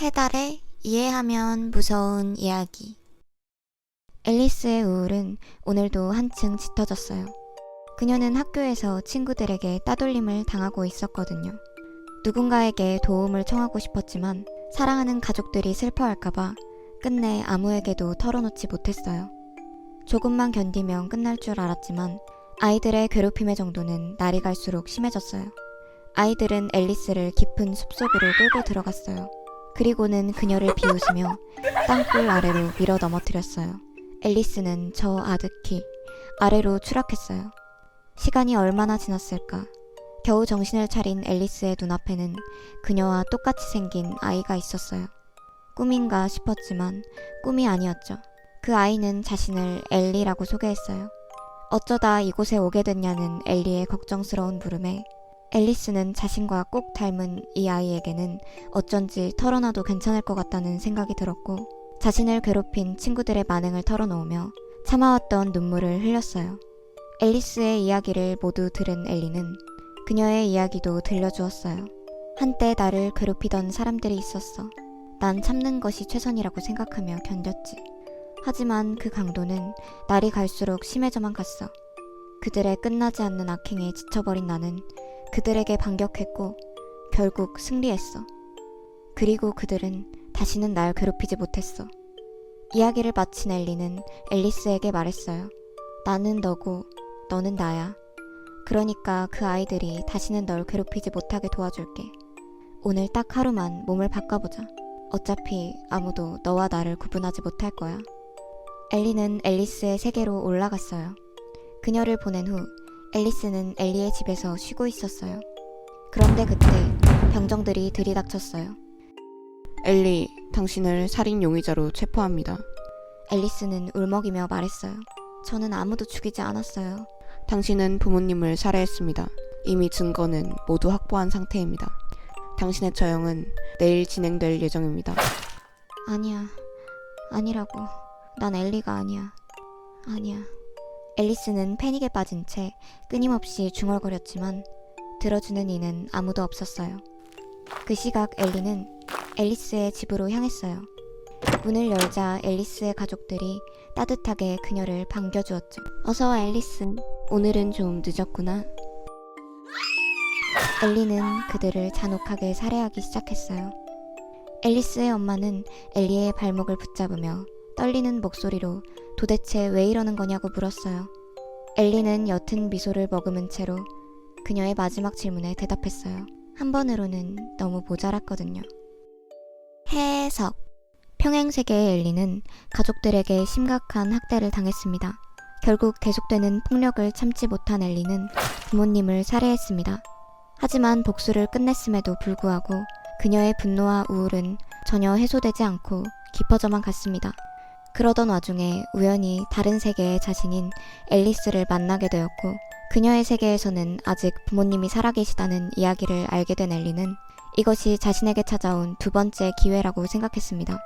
해달의 이해하면 무서운 이야기. 앨리스의 우울은 오늘도 한층 짙어졌어요. 그녀는 학교에서 친구들에게 따돌림을 당하고 있었거든요. 누군가에게 도움을 청하고 싶었지만 사랑하는 가족들이 슬퍼할까봐 끝내 아무에게도 털어놓지 못했어요. 조금만 견디면 끝날 줄 알았지만 아이들의 괴롭힘의 정도는 날이 갈수록 심해졌어요. 아이들은 앨리스를 깊은 숲속으로 끌고 들어갔어요. 그리고는 그녀를 비웃으며 땅굴 아래로 밀어 넘어뜨렸어요. 앨리스는 저 아득히 아래로 추락했어요. 시간이 얼마나 지났을까? 겨우 정신을 차린 앨리스의 눈앞에는 그녀와 똑같이 생긴 아이가 있었어요. 꿈인가 싶었지만 꿈이 아니었죠. 그 아이는 자신을 엘리라고 소개했어요. 어쩌다 이곳에 오게 됐냐는 엘리의 걱정스러운 물음에 앨리스는 자신과 꼭 닮은 이 아이에게는 어쩐지 털어놔도 괜찮을 것 같다는 생각이 들었고 자신을 괴롭힌 친구들의 만행을 털어놓으며 참아왔던 눈물을 흘렸어요. 앨리스의 이야기를 모두 들은 엘리는 그녀의 이야기도 들려주었어요. 한때 나를 괴롭히던 사람들이 있었어. 난 참는 것이 최선이라고 생각하며 견뎠지. 하지만 그 강도는 날이 갈수록 심해져만 갔어. 그들의 끝나지 않는 악행에 지쳐버린 나는 그들에게 반격했고 결국 승리했어. 그리고 그들은 다시는 날 괴롭히지 못했어. 이야기를 마친 엘리는 앨리스에게 말했어요. 나는 너고 너는 나야. 그러니까 그 아이들이 다시는 널 괴롭히지 못하게 도와줄게. 오늘 딱 하루만 몸을 바꿔보자. 어차피 아무도 너와 나를 구분하지 못할 거야. 엘리는 앨리스의 세계로 올라갔어요. 그녀를 보낸 후 앨리스는 엘리의 집에서 쉬고 있었어요. 그런데 그때 병정들이 들이닥쳤어요. 엘리, 당신을 살인 용의자로 체포합니다. 앨리스는 울먹이며 말했어요. 저는 아무도 죽이지 않았어요. 당신은 부모님을 살해했습니다. 이미 증거는 모두 확보한 상태입니다. 당신의 처형은 내일 진행될 예정입니다. 아니야. 아니라고. 난 엘리가 아니야. 아니야. 앨리스는 패닉에 빠진 채 끊임없이 중얼거렸지만 들어주는 이는 아무도 없었어요. 그 시각 엘리는 앨리스의 집으로 향했어요. 문을 열자 앨리스의 가족들이 따뜻하게 그녀를 반겨주었죠. 어서 와 앨리스. 오늘은 좀 늦었구나. 엘리는 그들을 잔혹하게 살해하기 시작했어요. 앨리스의 엄마는 엘리의 발목을 붙잡으며 떨리는 목소리로 도대체 왜 이러는 거냐고 물었어요. 엘리는 옅은 미소를 머금은 채로 그녀의 마지막 질문에 대답했어요. 한 번으로는 너무 모자랐거든요. 해석. 평행세계의 엘리는 가족들에게 심각한 학대를 당했습니다. 결국 계속되는 폭력을 참지 못한 엘리는 부모님을 살해했습니다. 하지만 복수를 끝냈음에도 불구하고 그녀의 분노와 우울은 전혀 해소되지 않고 깊어져만 갔습니다. 그러던 와중에 우연히 다른 세계의 자신인 앨리스를 만나게 되었고 그녀의 세계에서는 아직 부모님이 살아계시다는 이야기를 알게 된 엘리는 이것이 자신에게 찾아온 두 번째 기회라고 생각했습니다.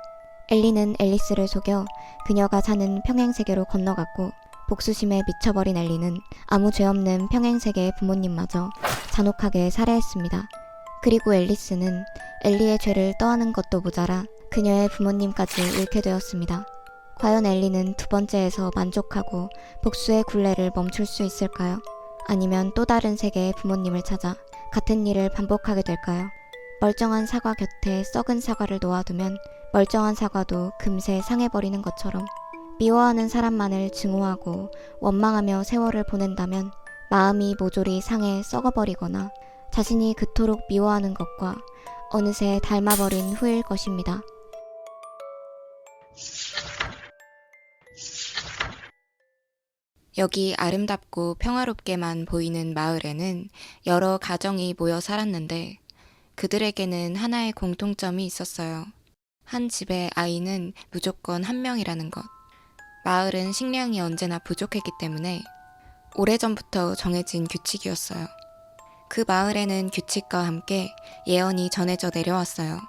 엘리는 앨리스를 속여 그녀가 사는 평행세계로 건너갔고 복수심에 미쳐버린 엘리는 아무 죄 없는 평행세계의 부모님마저 잔혹하게 살해했습니다. 그리고 앨리스는 엘리의 죄를 떠안은 것도 모자라 그녀의 부모님까지 잃게 되었습니다. 과연 엘리는 두 번째에서 만족하고 복수의 굴레를 멈출 수 있을까요? 아니면 또 다른 세계의 부모님을 찾아 같은 일을 반복하게 될까요? 멀쩡한 사과 곁에 썩은 사과를 놓아두면 멀쩡한 사과도 금세 상해버리는 것처럼 미워하는 사람만을 증오하고 원망하며 세월을 보낸다면 마음이 모조리 상해 썩어버리거나 자신이 그토록 미워하는 것과 어느새 닮아버린 후일 것입니다. 여기 아름답고 평화롭게만 보이는 마을에는 여러 가정이 모여 살았는데 그들에게는 하나의 공통점이 있었어요. 한 집의 아이는 무조건 한 명이라는 것. 마을은 식량이 언제나 부족했기 때문에 오래전부터 정해진 규칙이었어요. 그 마을에는 규칙과 함께 예언이 전해져 내려왔어요.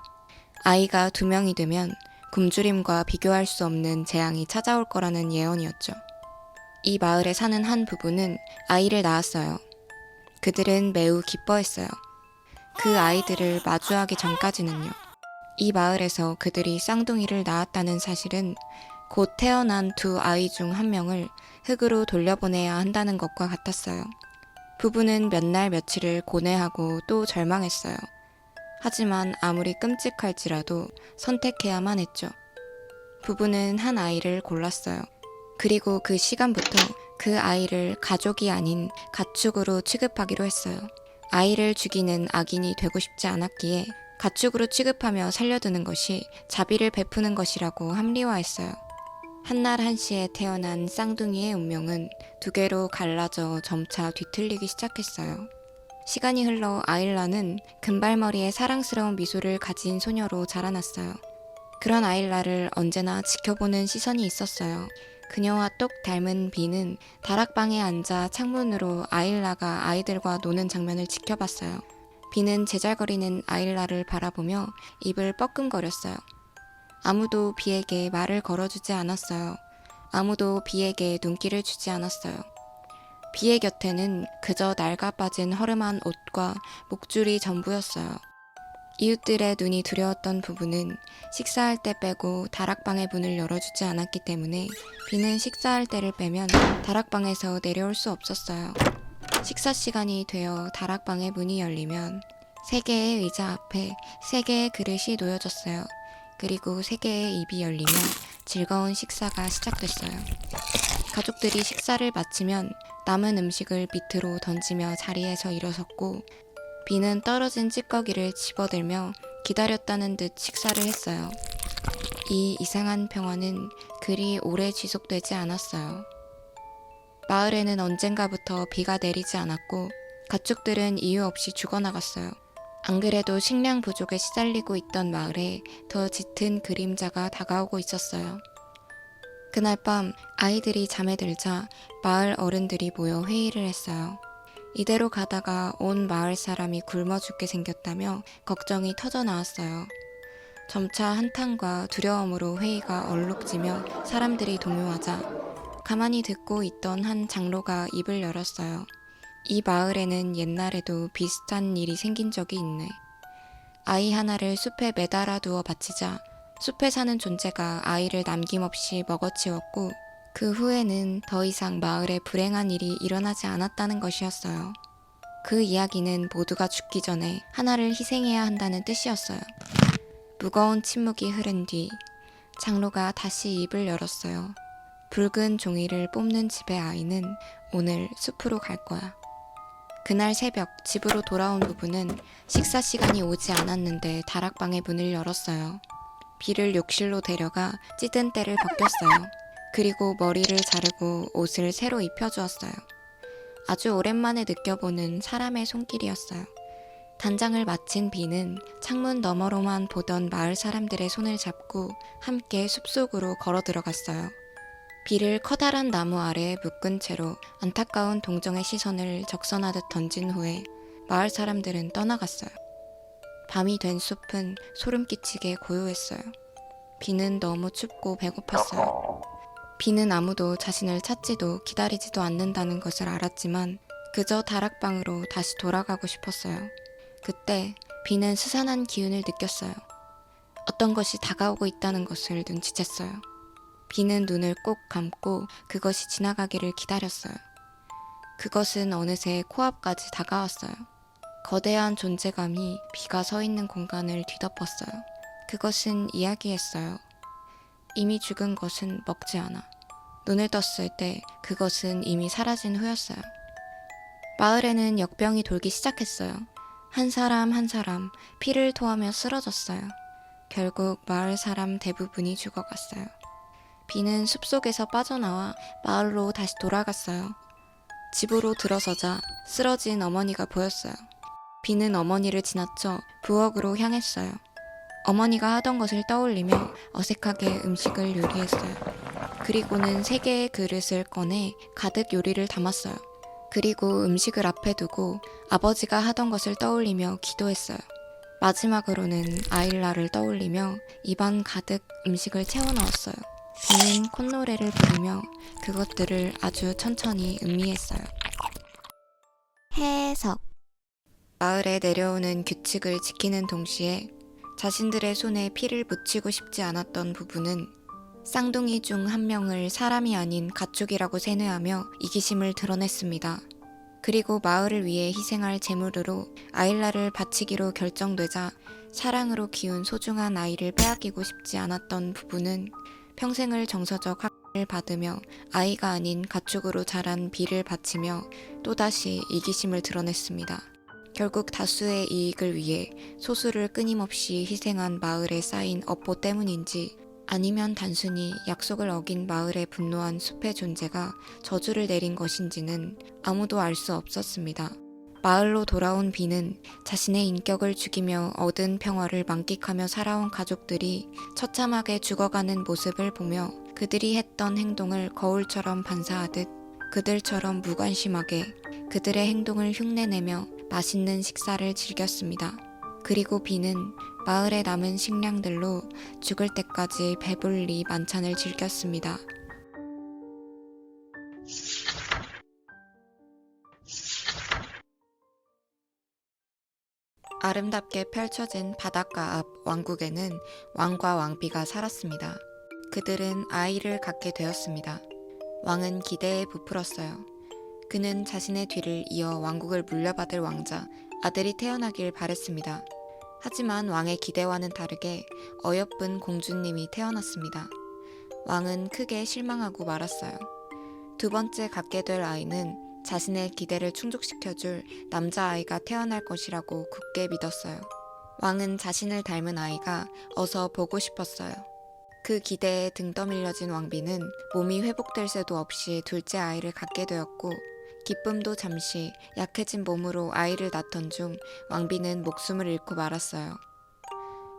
아이가 2명이 되면 굶주림과 비교할 수 없는 재앙이 찾아올 거라는 예언이었죠. 이 마을에 사는 한 부부는 아이를 낳았어요. 그들은 매우 기뻐했어요. 그 아이들을 마주하기 전까지는요. 이 마을에서 그들이 쌍둥이를 낳았다는 사실은 곧 태어난 두 아이 중 한 명을 흙으로 돌려보내야 한다는 것과 같았어요. 부부는 몇 날 며칠을 고뇌하고 또 절망했어요. 하지만 아무리 끔찍할지라도 선택해야만 했죠. 부부는 한 아이를 골랐어요. 그리고 그 시간부터 그 아이를 가족이 아닌 가축으로 취급하기로 했어요. 아이를 죽이는 악인이 되고 싶지 않았기에 가축으로 취급하며 살려두는 것이 자비를 베푸는 것이라고 합리화했어요. 한날 한시에 태어난 쌍둥이의 운명은 두 개로 갈라져 점차 뒤틀리기 시작했어요. 시간이 흘러 아일라는 금발머리에 사랑스러운 미소를 가진 소녀로 자라났어요. 그런 아일라를 언제나 지켜보는 시선이 있었어요. 그녀와 똑 닮은 비는 다락방에 앉아 창문으로 아일라가 아이들과 노는 장면을 지켜봤어요. 비는 제잘거리는 아일라를 바라보며 입을 뻐끔거렸어요. 아무도 비에게 말을 걸어주지 않았어요. 아무도 비에게 눈길을 주지 않았어요. 비의 곁에는 그저 낡아 빠진 허름한 옷과 목줄이 전부였어요. 이웃들의 눈이 두려웠던 부부는 식사할 때 빼고 다락방의 문을 열어주지 않았기 때문에 비는 식사할 때를 빼면 다락방에서 내려올 수 없었어요. 식사 시간이 되어 다락방의 문이 열리면 3개의 의자 앞에 3개의 그릇이 놓여졌어요. 그리고 3개의 입이 열리며 즐거운 식사가 시작됐어요. 가족들이 식사를 마치면 남은 음식을 밑으로 던지며 자리에서 일어섰고 비는 떨어진 찌꺼기를 집어들며 기다렸다는 듯 식사를 했어요. 이 이상한 평화는 그리 오래 지속되지 않았어요. 마을에는 언젠가부터 비가 내리지 않았고 가축들은 이유 없이 죽어나갔어요. 안 그래도 식량 부족에 시달리고 있던 마을에 더 짙은 그림자가 다가오고 있었어요. 그날 밤 아이들이 잠에 들자 마을 어른들이 모여 회의를 했어요. 이대로 가다가 온 마을 사람이 굶어 죽게 생겼다며 걱정이 터져 나왔어요. 점차 한탄과 두려움으로 회의가 얼룩지며 사람들이 동요하자 가만히 듣고 있던 한 장로가 입을 열었어요. 이 마을에는 옛날에도 비슷한 일이 생긴 적이 있네. 아이 하나를 숲에 매달아 두어 바치자 숲에 사는 존재가 아이를 남김없이 먹어치웠고 그 후에는 더 이상 마을에 불행한 일이 일어나지 않았다는 것이었어요. 그 이야기는 모두가 죽기 전에 하나를 희생해야 한다는 뜻이었어요. 무거운 침묵이 흐른 뒤 장로가 다시 입을 열었어요. 붉은 종이를 뽑는 집의 아이는 오늘 숲으로 갈 거야. 그날 새벽 집으로 돌아온 부부는 식사 시간이 오지 않았는데 다락방의 문을 열었어요. 비를 욕실로 데려가 찌든 때를 벗겼어요. 그리고 머리를 자르고 옷을 새로 입혀주었어요. 아주 오랜만에 느껴보는 사람의 손길이었어요. 단장을 마친 비는 창문 너머로만 보던 마을 사람들의 손을 잡고 함께 숲속으로 걸어 들어갔어요. 비를 커다란 나무 아래에 묶은 채로 안타까운 동정의 시선을 적선하듯 던진 후에 마을 사람들은 떠나갔어요. 밤이 된 숲은 소름 끼치게 고요했어요. 비는 너무 춥고 배고팠어요. 비는 아무도 자신을 찾지도 기다리지도 않는다는 것을 알았지만 그저 다락방으로 다시 돌아가고 싶었어요. 그때 비는 스산한 기운을 느꼈어요. 어떤 것이 다가오고 있다는 것을 눈치챘어요. 비는 눈을 꼭 감고 그것이 지나가기를 기다렸어요. 그것은 어느새 코앞까지 다가왔어요. 거대한 존재감이 비가 서 있는 공간을 뒤덮었어요. 그것은 이야기했어요. 이미 죽은 것은 먹지 않아. 눈을 떴을 때 그것은 이미 사라진 후였어요. 마을에는 역병이 돌기 시작했어요. 한 사람 한 사람 피를 토하며 쓰러졌어요. 결국 마을 사람 대부분이 죽어갔어요. 비는 숲속에서 빠져나와 마을로 다시 돌아갔어요. 집으로 들어서자 쓰러진 어머니가 보였어요. 비는 어머니를 지나쳐 부엌으로 향했어요. 어머니가 하던 것을 떠올리며 어색하게 음식을 요리했어요. 그리고는 3개의 그릇을 꺼내 가득 요리를 담았어요. 그리고 음식을 앞에 두고 아버지가 하던 것을 떠올리며 기도했어요. 마지막으로는 아일라를 떠올리며 입안 가득 음식을 채워 넣었어요. 비는 콧노래를 부르며 그것들을 아주 천천히 음미했어요. 해석. 마을에 내려오는 규칙을 지키는 동시에 자신들의 손에 피를 묻히고 싶지 않았던 부부는 쌍둥이 중 한 명을 사람이 아닌 가축이라고 세뇌하며 이기심을 드러냈습니다. 그리고 마을을 위해 희생할 제물으로 아일라를 바치기로 결정되자 사랑으로 키운 소중한 아이를 빼앗기고 싶지 않았던 부부는 평생을 정서적 학대를 받으며 아이가 아닌 가축으로 자란 비를 바치며 또다시 이기심을 드러냈습니다. 결국 다수의 이익을 위해 소수를 끊임없이 희생한 마을에 쌓인 업보 때문인지 아니면 단순히 약속을 어긴 마을에 분노한 숲의 존재가 저주를 내린 것인지는 아무도 알 수 없었습니다. 마을로 돌아온 비는 자신의 인격을 죽이며 얻은 평화를 만끽하며 살아온 가족들이 처참하게 죽어가는 모습을 보며 그들이 했던 행동을 거울처럼 반사하듯 그들처럼 무관심하게 그들의 행동을 흉내내며 맛있는 식사를 즐겼습니다. 그리고 비는 마을에 남은 식량들로 죽을 때까지 배불리 만찬을 즐겼습니다. 아름답게 펼쳐진 바닷가 앞 왕국에는 왕과 왕비가 살았습니다. 그들은 아이를 갖게 되었습니다. 왕은 기대에 부풀었어요. 그는 자신의 뒤를 이어 왕국을 물려받을 왕자, 아들이 태어나길 바랬습니다. 하지만 왕의 기대와는 다르게 어여쁜 공주님이 태어났습니다. 왕은 크게 실망하고 말았어요. 두 번째 갖게 될 아이는 자신의 기대를 충족시켜줄 남자아이가 태어날 것이라고 굳게 믿었어요. 왕은 자신을 닮은 아이가 어서 보고 싶었어요. 그 기대에 등 떠밀려진 왕비는 몸이 회복될 새도 없이 둘째 아이를 갖게 되었고 기쁨도 잠시 약해진 몸으로 아이를 낳던 중 왕비는 목숨을 잃고 말았어요.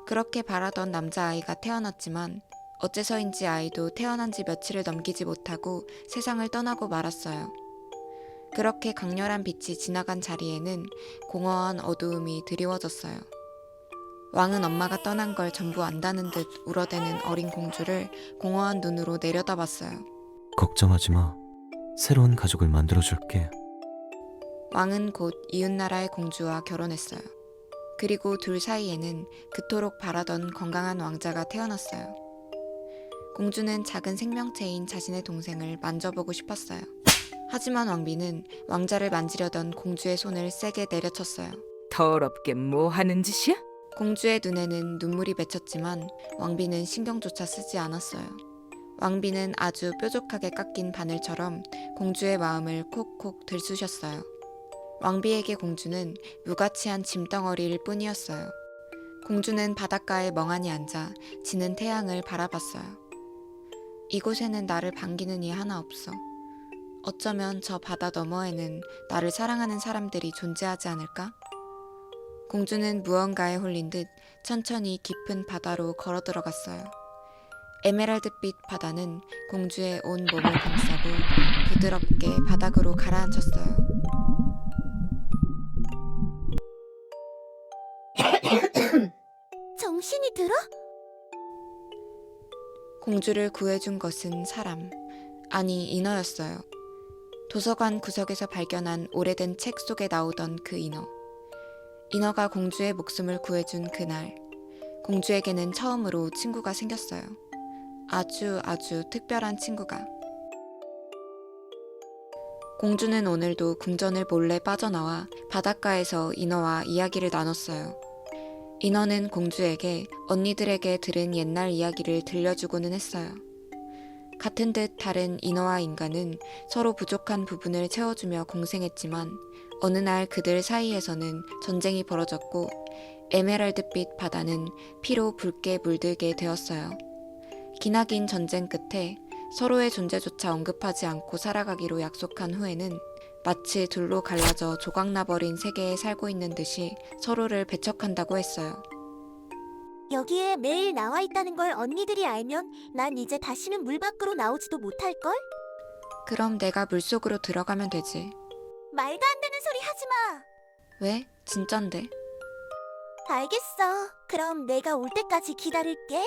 그렇게 바라던 남자아이가 태어났지만 어째서인지 아이도 태어난 지 며칠을 넘기지 못하고 세상을 떠나고 말았어요. 그렇게 강렬한 빛이 지나간 자리에는 공허한 어두움이 드리워졌어요. 왕은 엄마가 떠난 걸 전부 안다는 듯 울어대는 어린 공주를 공허한 눈으로 내려다봤어요. 걱정하지 마. 새로운 가족을 만들어줄게. 왕은 곧 이웃나라의 공주와 결혼했어요. 그리고 둘 사이에는 그토록 바라던 건강한 왕자가 태어났어요. 공주는 작은 생명체인 자신의 동생을 만져보고 싶었어요. 하지만 왕비는 왕자를 만지려던 공주의 손을 세게 내려쳤어요. 더럽게 뭐 하는 짓이야? 공주의 눈에는 눈물이 맺혔지만 왕비는 신경조차 쓰지 않았어요. 왕비는 아주 뾰족하게 깎인 바늘처럼 공주의 마음을 콕콕 들쑤셨어요. 왕비에게 공주는 무가치한 짐덩어리일 뿐이었어요. 공주는 바닷가에 멍하니 앉아 지는 태양을 바라봤어요. 이곳에는 나를 반기는 이 하나 없어. 어쩌면 저 바다 너머에는 나를 사랑하는 사람들이 존재하지 않을까? 공주는 무언가에 홀린 듯 천천히 깊은 바다로 걸어 들어갔어요. 에메랄드빛 바다는 공주의 온 몸을 감싸고 부드럽게 바닥으로 가라앉혔어요. 정신이 들어? 공주를 구해준 것은 사람, 아니 인어였어요. 도서관 구석에서 발견한 오래된 책 속에 나오던 그 인어. 인어가 공주의 목숨을 구해준 그날, 공주에게는 처음으로 친구가 생겼어요. 아주 특별한 친구가. 공주는 오늘도 궁전을 몰래 빠져나와 바닷가에서 인어와 이야기를 나눴어요. 인어는 공주에게 언니들에게 들은 옛날 이야기를 들려주고는 했어요. 같은 듯 다른 인어와 인간은 서로 부족한 부분을 채워주며 공생했지만 어느 날 그들 사이에서는 전쟁이 벌어졌고 에메랄드빛 바다는 피로 붉게 물들게 되었어요. 기나긴 전쟁 끝에 서로의 존재조차 언급하지 않고 살아가기로 약속한 후에는 마치 둘로 갈라져 조각나버린 세계에 살고 있는 듯이 서로를 배척한다고 했어요. 여기에 매일 나와 있다는 걸 언니들이 알면 난 이제 다시는 물 밖으로 나오지도 못할걸? 그럼 내가 물속으로 들어가면 되지. 말도 안 되는 소리 하지 마. 왜? 진짠데. 알겠어. 그럼 내가 올 때까지 기다릴게.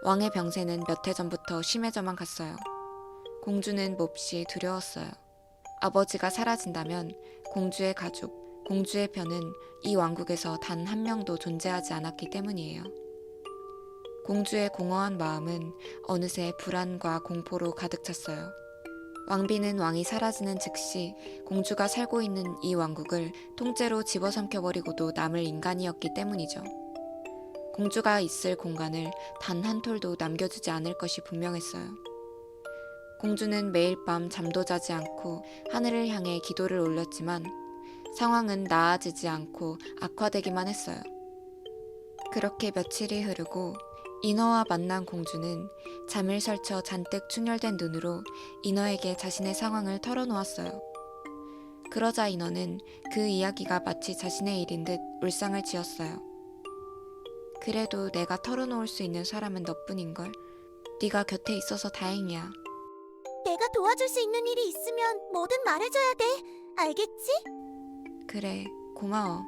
왕의 병세는 몇 해 전부터 심해져만 갔어요. 공주는 몹시 두려웠어요. 아버지가 사라진다면 공주의 가족, 공주의 편은 이 왕국에서 단 한 명도 존재하지 않았기 때문이에요. 공주의 공허한 마음은 어느새 불안과 공포로 가득 찼어요. 왕비는 왕이 사라지는 즉시 공주가 살고 있는 이 왕국을 통째로 집어삼켜버리고도 남을 인간이었기 때문이죠. 공주가 있을 공간을 단 한 톨도 남겨주지 않을 것이 분명했어요. 공주는 매일 밤 잠도 자지 않고 하늘을 향해 기도를 올렸지만 상황은 나아지지 않고 악화되기만 했어요. 그렇게 며칠이 흐르고 인어와 만난 공주는 잠을 설쳐 잔뜩 충혈된 눈으로 인어에게 자신의 상황을 털어놓았어요. 그러자 인어는 그 이야기가 마치 자신의 일인 듯 울상을 지었어요. 그래도 내가 털어놓을 수 있는 사람은 너뿐인걸. 네가 곁에 있어서 다행이야. 내가 도와줄 수 있는 일이 있으면 뭐든 말해줘야 돼. 알겠지? 그래, 고마워.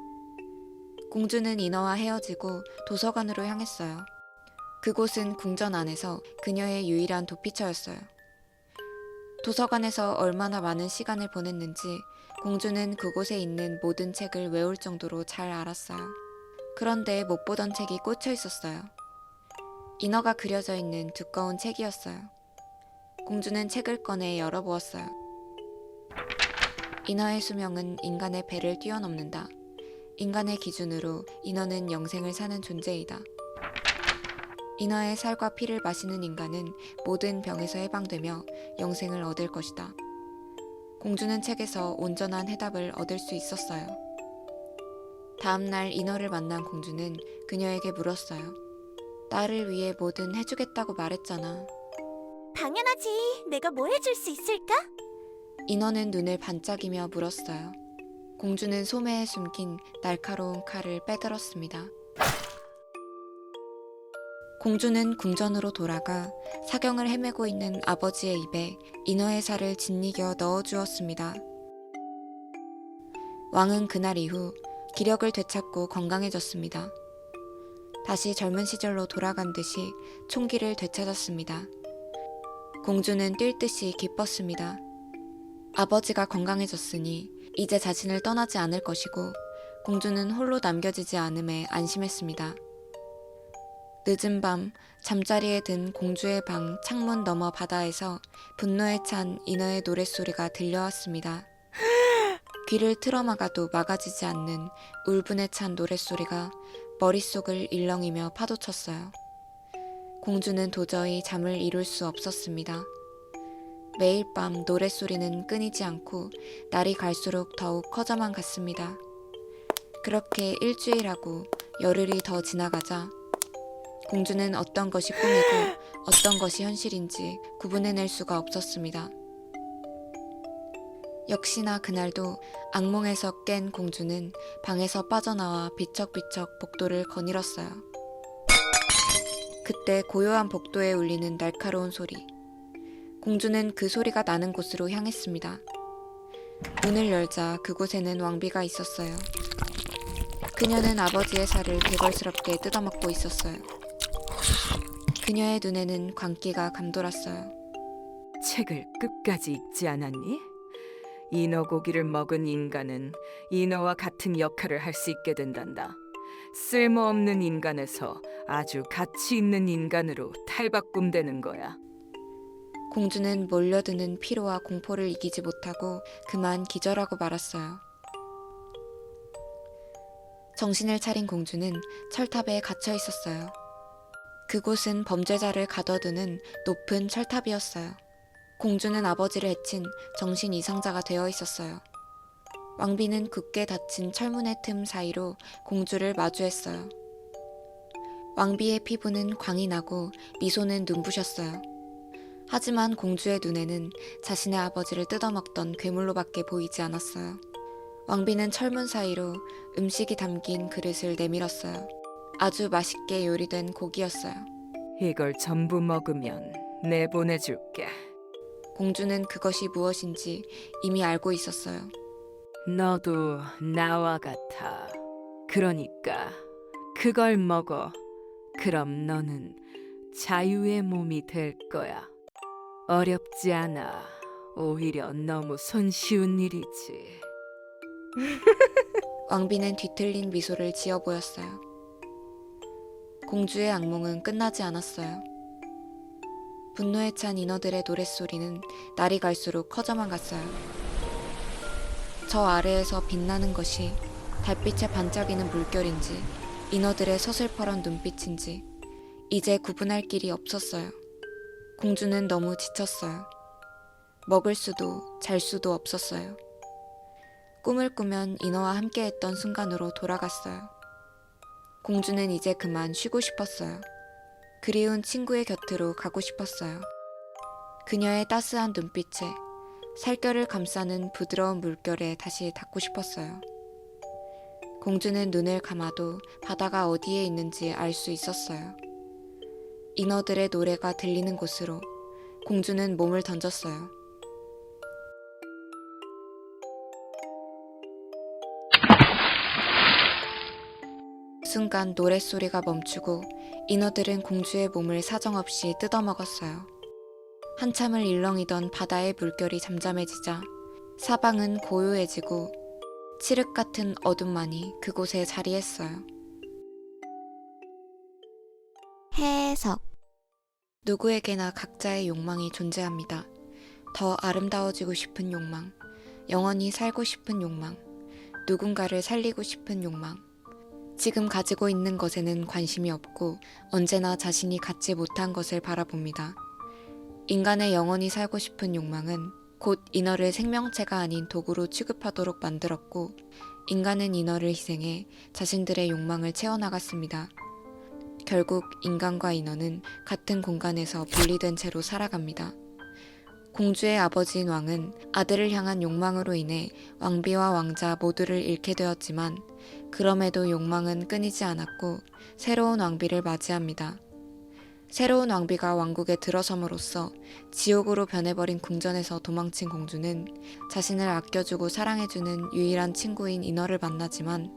공주는 인어와 헤어지고 도서관으로 향했어요. 그곳은 궁전 안에서 그녀의 유일한 도피처였어요. 도서관에서 얼마나 많은 시간을 보냈는지 공주는 그곳에 있는 모든 책을 외울 정도로 잘 알았어요. 그런데 못 보던 책이 꽂혀 있었어요. 인어가 그려져 있는 두꺼운 책이었어요. 공주는 책을 꺼내 열어보았어요. 인어의 수명은 인간의 배를 뛰어넘는다. 인간의 기준으로 인어는 영생을 사는 존재이다. 인어의 살과 피를 마시는 인간은 모든 병에서 해방되며 영생을 얻을 것이다. 공주는 책에서 온전한 해답을 얻을 수 있었어요. 다음날 인어를 만난 공주는 그녀에게 물었어요. 나를 위해 뭐든 해주겠다고 말했잖아. 당연하지. 내가 뭐 해줄 수 있을까? 인어는 눈을 반짝이며 물었어요. 공주는 소매에 숨긴 날카로운 칼을 빼들었습니다. 공주는 궁전으로 돌아가 사경을 헤매고 있는 아버지의 입에 인어의 살을 짓이겨 넣어주었습니다. 왕은 그날 이후 기력을 되찾고 건강해졌습니다. 다시 젊은 시절로 돌아간 듯이 총기를 되찾았습니다. 공주는 뛸 듯이 기뻤습니다. 아버지가 건강해졌으니 이제 자신을 떠나지 않을 것이고 공주는 홀로 남겨지지 않음에 안심했습니다. 늦은 밤 잠자리에 든 공주의 방 창문 너머 바다에서 분노에 찬 인어의 노랫소리가 들려왔습니다. 귀를 틀어막아도 막아지지 않는 울분에 찬 노랫소리가 머릿속을 일렁이며 파도쳤어요. 공주는 도저히 잠을 이룰 수 없었습니다. 매일 밤 노랫소리는 끊이지 않고 날이 갈수록 더욱 커져만 갔습니다. 그렇게 일주일하고 열흘이 더 지나가자 공주는 어떤 것이 꿈이고 어떤 것이 현실인지 구분해낼 수가 없었습니다. 역시나 그날도 악몽에서 깬 공주는 방에서 빠져나와 비척비척 복도를 거닐었어요. 그때 고요한 복도에 울리는 날카로운 소리. 공주는 그 소리가 나는 곳으로 향했습니다. 문을 열자 그곳에는 왕비가 있었어요. 그녀는 아버지의 살을 개걸스럽게 뜯어먹고 있었어요. 그녀의 눈에는 광기가 감돌았어요. 책을 끝까지 읽지 않았니? 인어 고기를 먹은 인간은 인어와 같은 역할을 할 수 있게 된단다. 쓸모없는 인간에서 아주 가치 있는 인간으로 탈바꿈되는 거야. 공주는 몰려드는 피로와 공포를 이기지 못하고 그만 기절하고 말았어요. 정신을 차린 공주는 철탑에 갇혀 있었어요. 그곳은 범죄자를 가둬두는 높은 철탑이었어요. 공주는 아버지를 해친 정신 이상자가 되어 있었어요. 왕비는 굳게 닫힌 철문의 틈 사이로 공주를 마주했어요. 왕비의 피부는 광이 나고 미소는 눈부셨어요. 하지만 공주의 눈에는 자신의 아버지를 뜯어먹던 괴물로밖에 보이지 않았어요. 왕비는 철문 사이로 음식이 담긴 그릇을 내밀었어요. 아주 맛있게 요리된 고기였어요. 이걸 전부 먹으면 내보내줄게. 공주는 그것이 무엇인지 이미 알고 있었어요. 너도 나와 같아. 그러니까 그걸 먹어. 그럼 너는 자유의 몸이 될 거야. 어렵지 않아. 오히려 너무 손쉬운 일이지. 왕비는 뒤틀린 미소를 지어 보였어요. 공주의 악몽은 끝나지 않았어요. 분노에 찬 인어들의 노랫소리는 날이 갈수록 커져만 갔어요. 저 아래에서 빛나는 것이 달빛에 반짝이는 물결인지 인어들의 서슬퍼런 눈빛인지 이제 구분할 길이 없었어요. 공주는 너무 지쳤어요. 먹을 수도 잘 수도 없었어요. 꿈을 꾸면 인어와 함께했던 순간으로 돌아갔어요. 공주는 이제 그만 쉬고 싶었어요. 그리운 친구의 곁으로 가고 싶었어요. 그녀의 따스한 눈빛에 살결을 감싸는 부드러운 물결에 다시 닿고 싶었어요. 공주는 눈을 감아도 바다가 어디에 있는지 알 수 있었어요. 인어들의 노래가 들리는 곳으로 공주는 몸을 던졌어요. 순간 노랫소리가 멈추고 인어들은 공주의 몸을 사정없이 뜯어먹었어요. 한참을 일렁이던 바다의 물결이 잠잠해지자 사방은 고요해지고 칠흑 같은 어둠만이 그곳에 자리했어요. 해석. 누구에게나 각자의 욕망이 존재합니다. 더 아름다워지고 싶은 욕망, 영원히 살고 싶은 욕망, 누군가를 살리고 싶은 욕망. 지금 가지고 있는 것에는 관심이 없고 언제나 자신이 갖지 못한 것을 바라봅니다. 인간의 영원히 살고 싶은 욕망은 곧 인어를 생명체가 아닌 도구로 취급하도록 만들었고 인간은 인어를 희생해 자신들의 욕망을 채워나갔습니다. 결국 인간과 인어는 같은 공간에서 분리된 채로 살아갑니다. 공주의 아버지인 왕은 아들을 향한 욕망으로 인해 왕비와 왕자 모두를 잃게 되었지만 그럼에도 욕망은 끊이지 않았고 새로운 왕비를 맞이합니다. 새로운 왕비가 왕국에 들어섬으로써 지옥으로 변해버린 궁전에서 도망친 공주는 자신을 아껴주고 사랑해주는 유일한 친구인 인어를 만나지만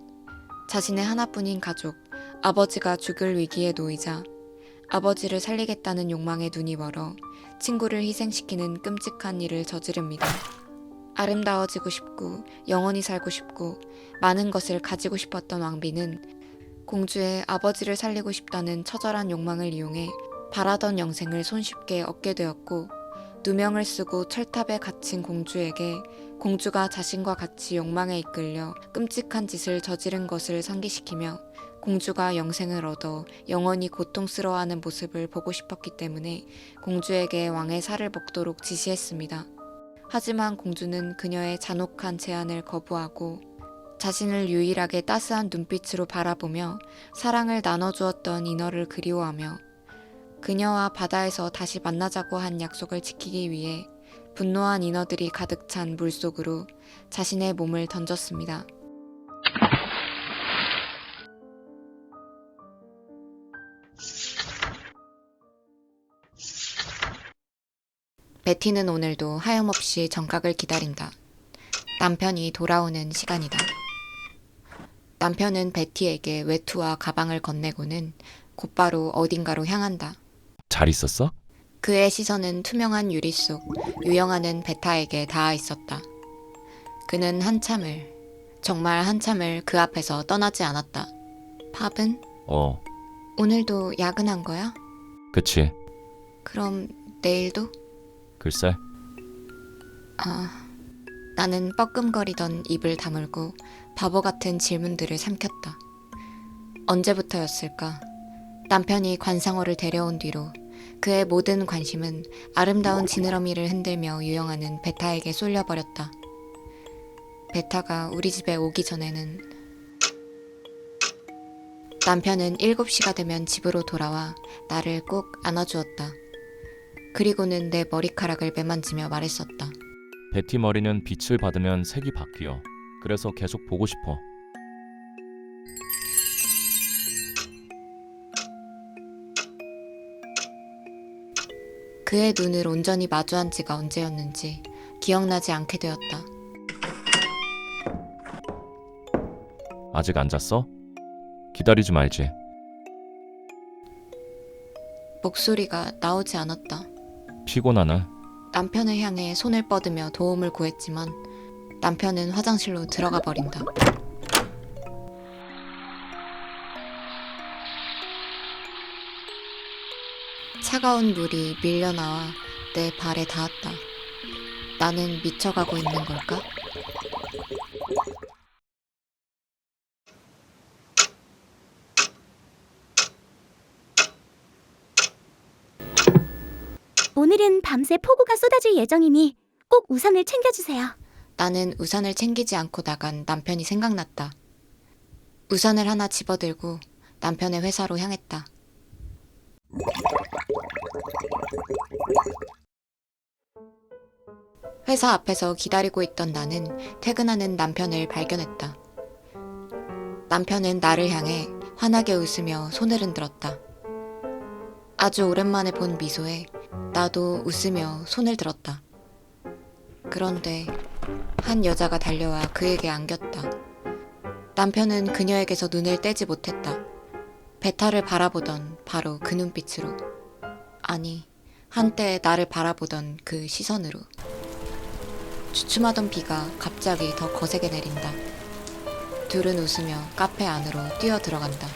자신의 하나뿐인 가족, 아버지가 죽을 위기에 놓이자 아버지를 살리겠다는 욕망에 눈이 멀어 친구를 희생시키는 끔찍한 일을 저지릅니다. 아름다워지고 싶고 영원히 살고 싶고 많은 것을 가지고 싶었던 왕비는 공주의 아버지를 살리고 싶다는 처절한 욕망을 이용해 바라던 영생을 손쉽게 얻게 되었고 누명을 쓰고 철탑에 갇힌 공주에게 공주가 자신과 같이 욕망에 이끌려 끔찍한 짓을 저지른 것을 상기시키며 공주가 영생을 얻어 영원히 고통스러워하는 모습을 보고 싶었기 때문에 공주에게 왕의 살을 먹도록 지시했습니다. 하지만 공주는 그녀의 잔혹한 제안을 거부하고 자신을 유일하게 따스한 눈빛으로 바라보며 사랑을 나눠주었던 인어를 그리워하며 그녀와 바다에서 다시 만나자고 한 약속을 지키기 위해 분노한 인어들이 가득 찬 물속으로 자신의 몸을 던졌습니다. 베티는 오늘도 하염없이 정각을 기다린다. 남편이 돌아오는 시간이다. 남편은 베티에게 외투와 가방을 건네고는 곧바로 어딘가로 향한다. 잘 있었어? 그의 시선은 투명한 유리 속 유영하는 베타에게 닿아 있었다. 그는 정말 한참을 그 앞에서 떠나지 않았다. 밥은? 오늘도 야근한 거야? 그치. 그럼 내일도? 글쎄. 나는 뻐끔거리던 입을 다물고 바보 같은 질문들을 삼켰다. 언제부터였을까? 남편이 관상어를 데려온 뒤로 그의 모든 관심은 아름다운 지느러미를 흔들며 유영하는 베타에게 쏠려버렸다. 베타가 우리 집에 오기 전에는 남편은 7시가 되면 집으로 돌아와 나를 꼭 안아주었다. 그리고는 내 머리카락을 매만지며 말했었다. 베티 머리는 빛을 받으면 색이 바뀌어. 그래서 계속 보고 싶어. 그의 눈을 온전히 마주한 지가 언제였는지 기억나지 않게 되었다. 아직 안 잤어? 기다리지 말지. 목소리가 나오지 않았다. 피곤하네. 남편을 향해 손을 뻗으며 도움을 구했지만 남편은 화장실로 들어가 버린다. 차가운 물이 밀려나와 내 발에 닿았다. 나는 미쳐가고 있는 걸까? 오늘은 밤새 폭우가 쏟아질 예정이니 꼭 우산을 챙겨주세요. 나는 우산을 챙기지 않고 나간 남편이 생각났다. 우산을 하나 집어들고 남편의 회사로 향했다. 회사 앞에서 기다리고 있던 나는 퇴근하는 남편을 발견했다. 남편은 나를 향해 환하게 웃으며 손을 흔들었다. 아주 오랜만에 본 미소에 나도 웃으며 손을 들었다. 그런데 한 여자가 달려와 그에게 안겼다. 남편은 그녀에게서 눈을 떼지 못했다. 베타를 바라보던 바로 그 눈빛으로. 아니, 한때 나를 바라보던 그 시선으로. 주춤하던 비가 갑자기 더 거세게 내린다. 둘은 웃으며 카페 안으로 뛰어 들어간다.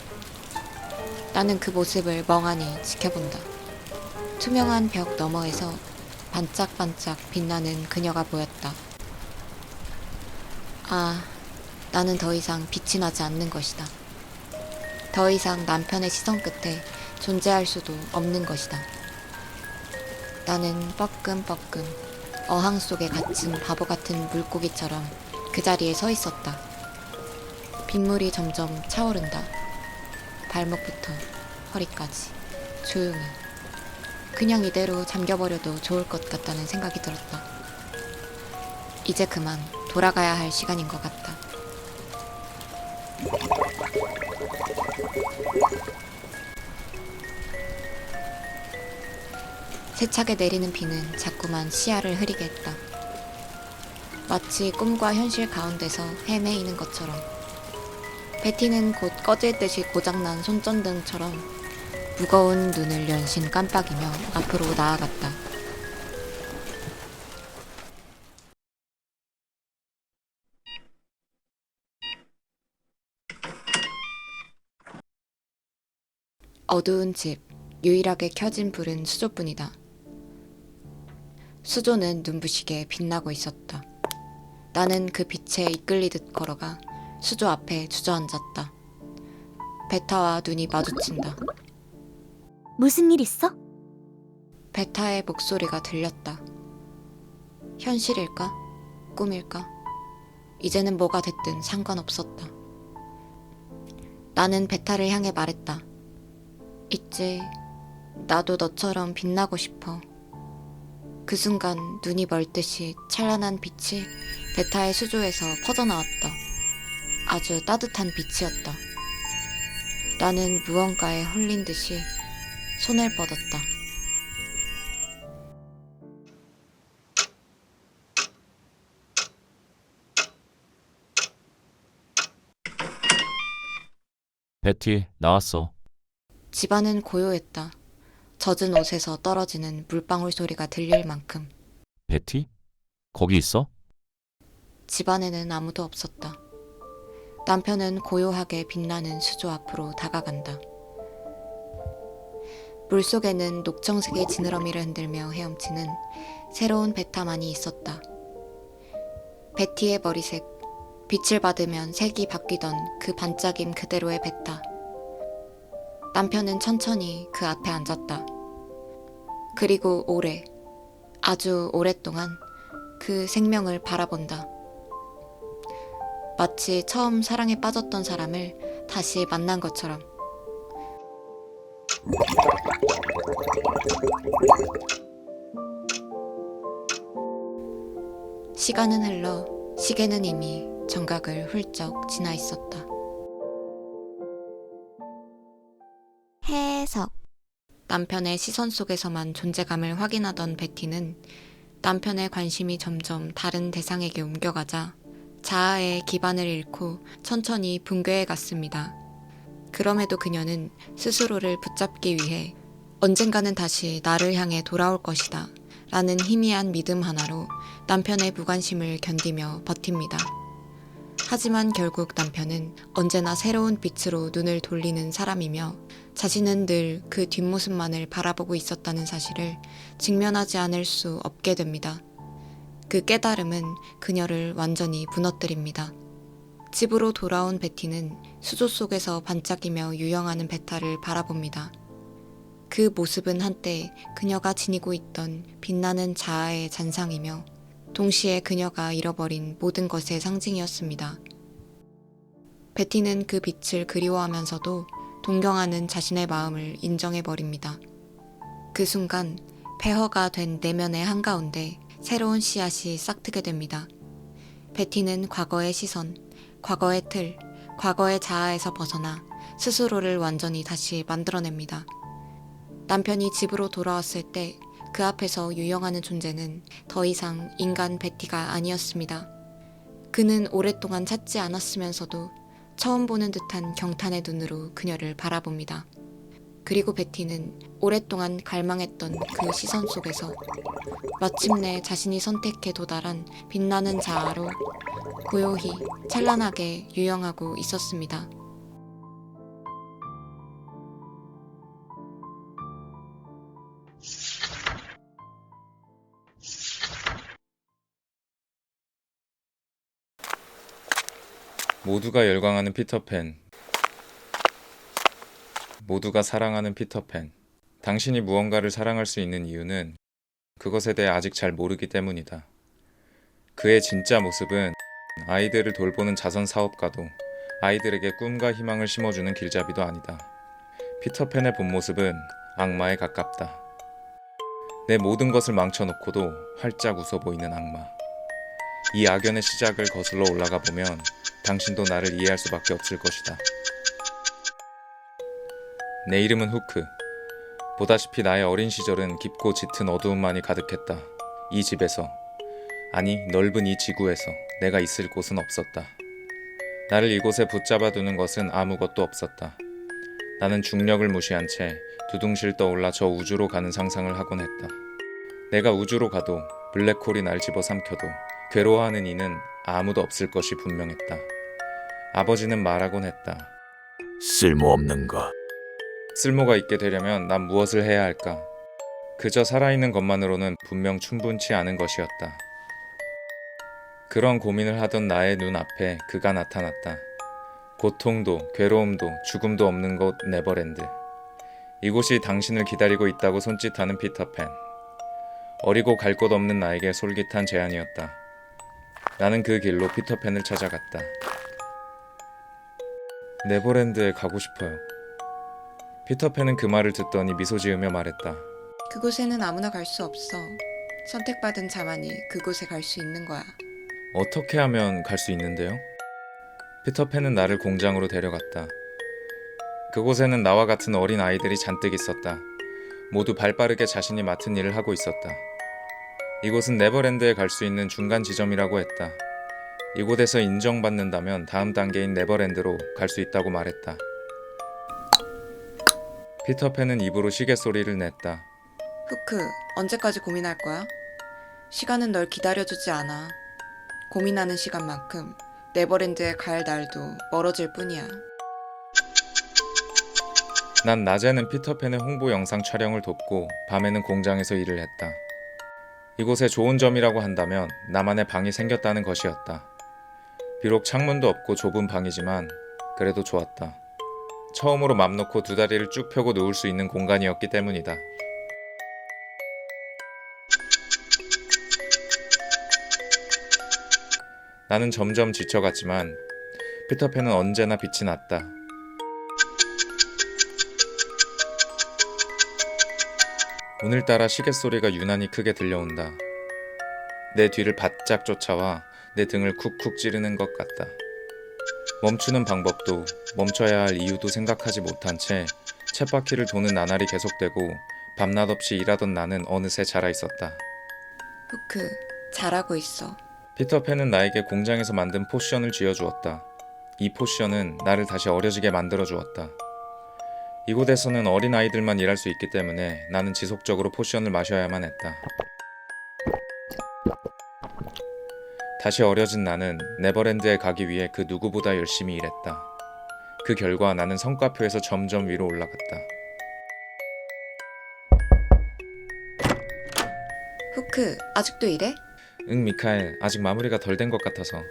나는 그 모습을 멍하니 지켜본다. 투명한 벽 너머에서 반짝반짝 빛나는 그녀가 보였다. 아, 나는 더 이상 빛이 나지 않는 것이다. 더 이상 남편의 시선 끝에 존재할 수도 없는 것이다. 나는 뻐끔뻐끔 어항 속에 갇힌 바보 같은 물고기처럼 그 자리에 서 있었다. 빗물이 점점 차오른다. 발목부터 허리까지 조용히. 그냥 이대로 잠겨버려도 좋을 것 같다는 생각이 들었다. 이제 그만 돌아가야 할 시간인 것 같다. 세차게 내리는 비는 자꾸만 시야를 흐리게 했다. 마치 꿈과 현실 가운데서 헤매이는 것처럼. 베티는 곧 꺼질 듯이 고장난 손전등처럼 무거운 눈을 연신 깜빡이며 앞으로 나아갔다. 어두운 집, 유일하게 켜진 불은 수조뿐이다. 수조는 눈부시게 빛나고 있었다. 나는 그 빛에 이끌리듯 걸어가 수조 앞에 주저앉았다. 베타와 눈이 마주친다. 무슨 일 있어? 베타의 목소리가 들렸다. 현실일까? 꿈일까? 이제는 뭐가 됐든 상관없었다. 나는 베타를 향해 말했다. 있지, 나도 너처럼 빛나고 싶어. 그 순간 눈이 멀듯이 찬란한 빛이 베타의 수조에서 퍼져나왔다. 아주 따뜻한 빛이었다. 나는 무언가에 홀린 듯이 손을 뻗었다. 베티, 나왔어. 집안은 고요했다. 젖은 옷에서 떨어지는 물방울 소리가 들릴 만큼. 베티? 거기 있어? 집안에는 아무도 없었다. 남편은 고요하게 빛나는 수조 앞으로 다가간다. 물속에는 녹청색의 지느러미를 흔들며 헤엄치는 새로운 베타만이 있었다. 베티의 머리색, 빛을 받으면 색이 바뀌던 그 반짝임 그대로의 베타. 남편은 천천히 그 앞에 앉았다. 그리고 오래, 아주 오랫동안 그 생명을 바라본다. 마치 처음 사랑에 빠졌던 사람을 다시 만난 것처럼. 시간은 흘러 시계는 이미 정각을 훌쩍 지나 있었다. 해석. 남편의 시선 속에서만 존재감을 확인하던 베티는 남편의 관심이 점점 다른 대상에게 옮겨가자 자아의 기반을 잃고 천천히 붕괴해 갔습니다. 그럼에도 그녀는 스스로를 붙잡기 위해 언젠가는 다시 나를 향해 돌아올 것이다 라는 희미한 믿음 하나로 남편의 무관심을 견디며 버팁니다. 하지만 결국 남편은 언제나 새로운 빛으로 눈을 돌리는 사람이며 자신은 늘 그 뒷모습만을 바라보고 있었다는 사실을 직면하지 않을 수 없게 됩니다. 그 깨달음은 그녀를 완전히 무너뜨립니다. 집으로 돌아온 베티는 수조 속에서 반짝이며 유영하는 베타를 바라봅니다. 그 모습은 한때 그녀가 지니고 있던 빛나는 자아의 잔상이며 동시에 그녀가 잃어버린 모든 것의 상징이었습니다. 베티는 그 빛을 그리워하면서도 동경하는 자신의 마음을 인정해버립니다. 그 순간 폐허가 된 내면의 한가운데 새로운 씨앗이 싹트게 됩니다. 베티는 과거의 시선, 과거의 틀, 과거의 자아에서 벗어나 스스로를 완전히 다시 만들어냅니다. 남편이 집으로 돌아왔을 때 그 앞에서 유영하는 존재는 더 이상 인간 베티가 아니었습니다. 그는 오랫동안 찾지 않았으면서도 처음 보는 듯한 경탄의 눈으로 그녀를 바라봅니다. 그리고 베티는 오랫동안 갈망했던 그 시선 속에서 마침내 자신이 선택해 도달한 빛나는 자아로 고요히 찬란하게 유영하고 있었습니다. 모두가 열광하는 피터팬. 모두가 사랑하는 피터팬. 당신이 무언가를 사랑할 수 있는 이유는 그것에 대해 아직 잘 모르기 때문이다. 그의 진짜 모습은 아이들을 돌보는 자선 사업가도 아이들에게 꿈과 희망을 심어주는 길잡이도 아니다. 피터팬의 본 모습은 악마에 가깝다. 내 모든 것을 망쳐놓고도 활짝 웃어 보이는 악마. 이 악연의 시작을 거슬러 올라가 보면 당신도 나를 이해할 수밖에 없을 것이다. 내 이름은 후크. 보다시피 나의 어린 시절은 깊고 짙은 어두움만이 가득했다. 이 집에서, 아니 넓은 이 지구에서 내가 있을 곳은 없었다. 나를 이곳에 붙잡아 두는 것은 아무것도 없었다. 나는 중력을 무시한 채 두둥실 떠올라 저 우주로 가는 상상을 하곤 했다. 내가 우주로 가도 블랙홀이 날 집어삼켜도 괴로워하는 이는 아무도 없을 것이 분명했다. 아버지는 말하곤 했다. 쓸모없는 것. 쓸모가 있게 되려면 난 무엇을 해야 할까? 그저 살아있는 것만으로는 분명 충분치 않은 것이었다. 그런 고민을 하던 나의 눈앞에 그가 나타났다. 고통도 괴로움도 죽음도 없는 곳 네버랜드. 이곳이 당신을 기다리고 있다고 손짓하는 피터팬. 어리고 갈 곳 없는 나에게 솔깃한 제안이었다. 나는 그 길로 피터팬을 찾아갔다. 네버랜드에 가고 싶어요. 피터팬은 그 말을 듣더니 미소 지으며 말했다. 그곳에는 아무나 갈 수 없어. 선택받은 자만이 그곳에 갈 수 있는 거야. 어떻게 하면 갈 수 있는데요? 피터팬은 나를 공장으로 데려갔다. 그곳에는 나와 같은 어린 아이들이 잔뜩 있었다. 모두 발빠르게 자신이 맡은 일을 하고 있었다. 이곳은 네버랜드에 갈 수 있는 중간 지점이라고 했다. 이곳에서 인정받는다면 다음 단계인 네버랜드로 갈 수 있다고 말했다. 피터팬은 입으로 시계 소리를 냈다. 후크, 언제까지 고민할 거야? 시간은 널 기다려주지 않아. 고민하는 시간만큼 네버랜드에 갈 날도 멀어질 뿐이야. 난 낮에는 피터팬의 홍보 영상 촬영을 돕고 밤에는 공장에서 일을 했다. 이곳의 좋은 점이라고 한다면 나만의 방이 생겼다는 것이었다. 비록 창문도 없고 좁은 방이지만 그래도 좋았다. 처음으로 맘 놓고 두 다리를 쭉 펴고 누울 수 있는 공간이었기 때문이다. 나는 점점 지쳐갔지만 피터팬은 언제나 빛이 났다. 오늘따라 시계 소리가 유난히 크게 들려온다. 내 뒤를 바짝 쫓아와 내 등을 쿡쿡 찌르는 것 같다. 멈추는 방법도 멈춰야 할 이유도 생각하지 못한 채 쳇바퀴를 도는 나날이 계속되고 밤낮 없이 일하던 나는 어느새 자라 있었다. 후크, 잘하고 있어. 피터팬은 나에게 공장에서 만든 포션을 쥐어주었다. 이 포션은 나를 다시 어려지게 만들어주었다. 이곳에서는 어린 아이들만 일할 수 있기 때문에 나는 지속적으로 포션을 마셔야만 했다. 다시 어려진 나는 네버랜드에 가기 위해 그 누구보다 열심히 일했다. 그 결과 나는 성과표에서 점점 위로 올라갔다. 후크, 아직도 이래? 응, 미카엘. 아직 마무리가 덜 된 것 같아서.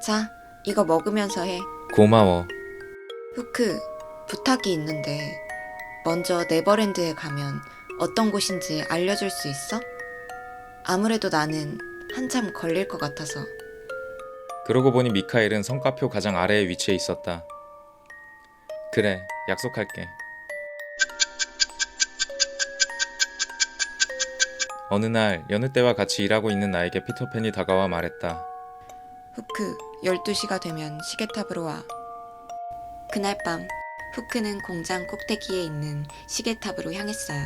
자, 이거 먹으면서 해. 고마워. 후크, 부탁이 있는데 먼저 네버랜드에 가면 어떤 곳인지 알려줄 수 있어? 아무래도 나는 한참 걸릴 것 같아서. 그러고 보니 미카엘은 성과표 가장 아래에 위치해 있었다. 그래, 약속할게. 어느 날 여느 때와 같이 일하고 있는 나에게 피터팬이 다가와 말했다. 후크, 12시가 되면 시계탑으로 와. 그날 밤, 후크는 공장 꼭대기에 있는 시계탑으로 향했어요.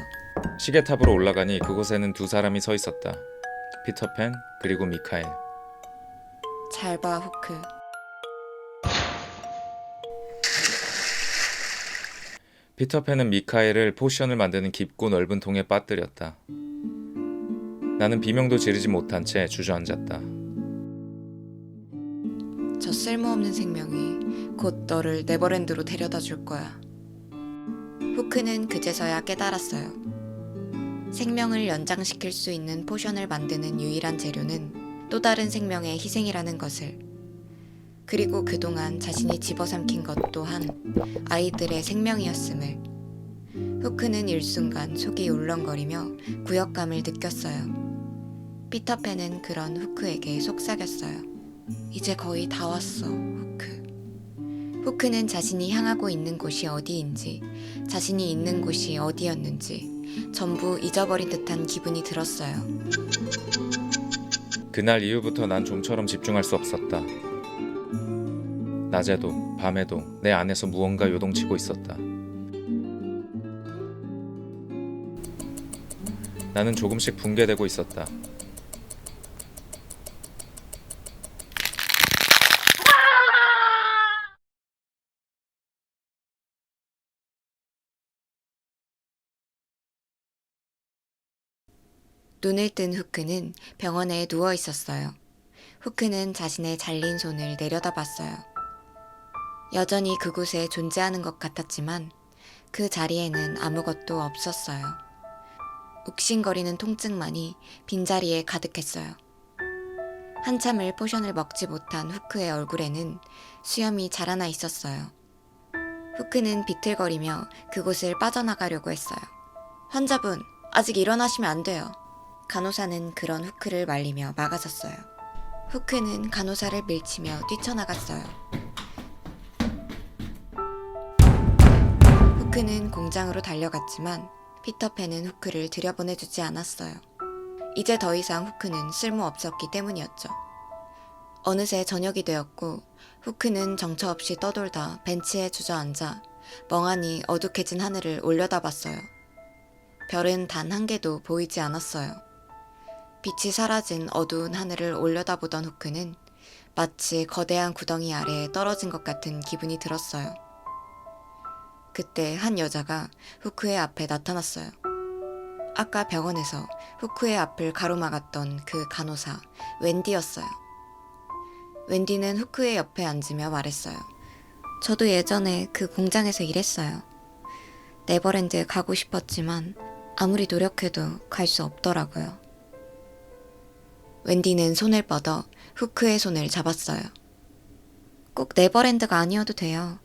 시계탑으로 올라가니 그곳에는 두 사람이 서 있었다. 피터팬 그리고 미카엘. 잘 봐, 후크. 피터팬은 미카엘을 포션을 만드는 깊고 넓은 통에 빠뜨렸다. 나는 비명도 지르지 못한 채 주저앉았다. 저 쓸모없는 생명이 곧 너를 네버랜드로 데려다 줄 거야. 후크는 그제서야 깨달았어요. 생명을 연장시킬 수 있는 포션을 만드는 유일한 재료는 또 다른 생명의 희생이라는 것을. 그리고 그동안 자신이 집어삼킨 것 또한 아이들의 생명이었음을. 후크는 일순간 속이 울렁거리며 구역감을 느꼈어요. 피터팬은 그런 후크에게 속삭였어요. 이제 거의 다 왔어, 후크. 후크는 자신이 향하고 있는 곳이 어디인지, 자신이 있는 곳이 어디였는지 전부 잊어버린 듯한 기분이 들었어요. 그날 이후부터 난 좀처럼 집중할 수 없었다. 낮에도 밤에도 내 안에서 무언가 요동치고 있었다. 나는 조금씩 붕괴되고 있었다. 눈을 뜬 후크는 병원에 누워 있었어요. 후크는 자신의 잘린 손을 내려다봤어요. 여전히 그곳에 존재하는 것 같았지만 그 자리에는 아무것도 없었어요. 욱신거리는 통증만이 빈자리에 가득했어요. 한참을 포션을 먹지 못한 후크의 얼굴에는 수염이 자라나 있었어요. 후크는 비틀거리며 그곳을 빠져나가려고 했어요. 환자분, 아직 일어나시면 안 돼요. 간호사는 그런 후크를 말리며 막아섰어요. 후크는 간호사를 밀치며 뛰쳐나갔어요. 후크는 공장으로 달려갔지만 피터팬은 후크를 들여보내주지 않았어요. 이제 더 이상 후크는 쓸모없었기 때문이었죠. 어느새 저녁이 되었고 후크는 정처 없이 떠돌다 벤치에 주저앉아 멍하니 어둑해진 하늘을 올려다봤어요. 별은 단 한 개도 보이지 않았어요. 빛이 사라진 어두운 하늘을 올려다보던 후크는 마치 거대한 구덩이 아래에 떨어진 것 같은 기분이 들었어요. 그때 한 여자가 후크의 앞에 나타났어요. 아까 병원에서 후크의 앞을 가로막았던 그 간호사 웬디였어요. 웬디는 후크의 옆에 앉으며 말했어요. 저도 예전에 그 공장에서 일했어요. 네버랜드에 가고 싶었지만 아무리 노력해도 갈 수 없더라고요. 웬디는 손을 뻗어 후크의 손을 잡았어요. 꼭 네버랜드가 아니어도 돼요.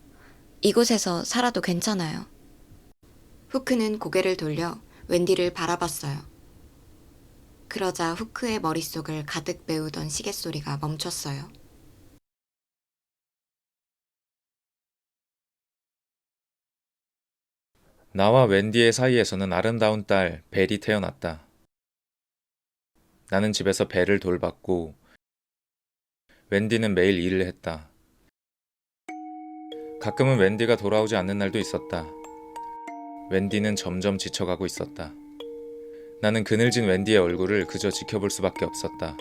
이곳에서 살아도 괜찮아요. 후크는 고개를 돌려 웬디를 바라봤어요. 그러자 후크의 머릿속을 가득 메우던 시계 소리가 멈췄어요. 나와 웬디의 사이에서는 아름다운 딸 벨이 태어났다. 나는 집에서 벨을 돌봤고 웬디는 매일 일을 했다. 가끔은 웬디가 돌아오지 않는 날도 있었다. 웬디는 점점 지쳐가고 있었다. 나는 그늘진 웬디의 얼굴을 그저 지켜볼 수밖에 없었다.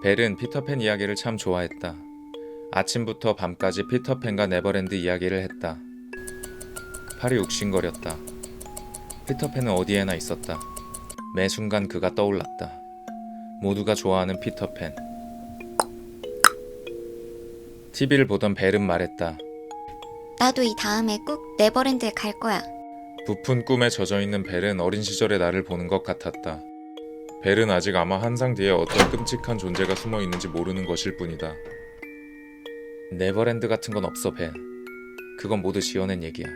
벨은 피터팬 이야기를 참 좋아했다. 아침부터 밤까지 피터팬과 네버랜드 이야기를 했다. 팔이 욱신거렸다. 피터팬은 어디에나 있었다. 매 순간 그가 떠올랐다. 모두가 좋아하는 피터팬. TV를 보던 벨은 말했다. 나도 이 다음에 꼭 네버랜드에 갈 거야. 부푼 꿈에 젖어있는 벨은 어린 시절의 나를 보는 것 같았다. 벨은 아직 아마 한상 뒤에 어떤 끔찍한 존재가 숨어 있는지 모르는 것일 뿐이다. 네버랜드 같은 건 없어, 벨. 그건 모두 지어낸 얘기야.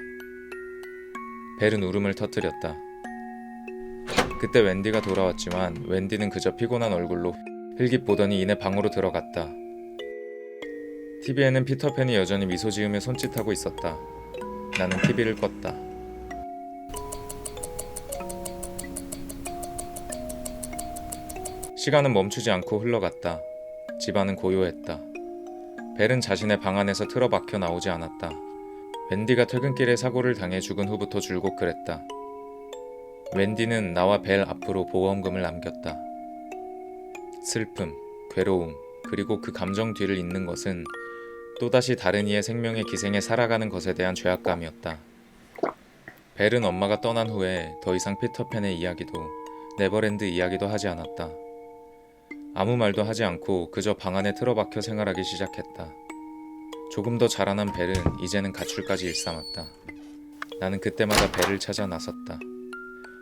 벨은 울음을 터뜨렸다. 그때 웬디가 돌아왔지만 웬디는 그저 피곤한 얼굴로 흘깃 보더니 이내 방으로 들어갔다. TV에는 피터팬이 여전히 미소 지으며 손짓하고 있었다. 나는 TV를 껐다. 시간은 멈추지 않고 흘러갔다. 집안은 고요했다. 벨은 자신의 방 안에서 틀어박혀 나오지 않았다. 웬디가 퇴근길에 사고를 당해 죽은 후부터 줄곧 그랬다. 웬디는 나와 벨 앞으로 보험금을 남겼다. 슬픔, 괴로움, 그리고 그 감정 뒤를 잇는 것은 또다시 다른 이의 생명의 기생에 살아가는 것에 대한 죄악감이었다. 벨은 엄마가 떠난 후에 더 이상 피터팬의 이야기도 네버랜드 이야기도 하지 않았다. 아무 말도 하지 않고 그저 방 안에 틀어박혀 생활하기 시작했다. 조금 더 자라난 벨은 이제는 가출까지 일삼았다. 나는 그때마다 벨을 찾아 나섰다.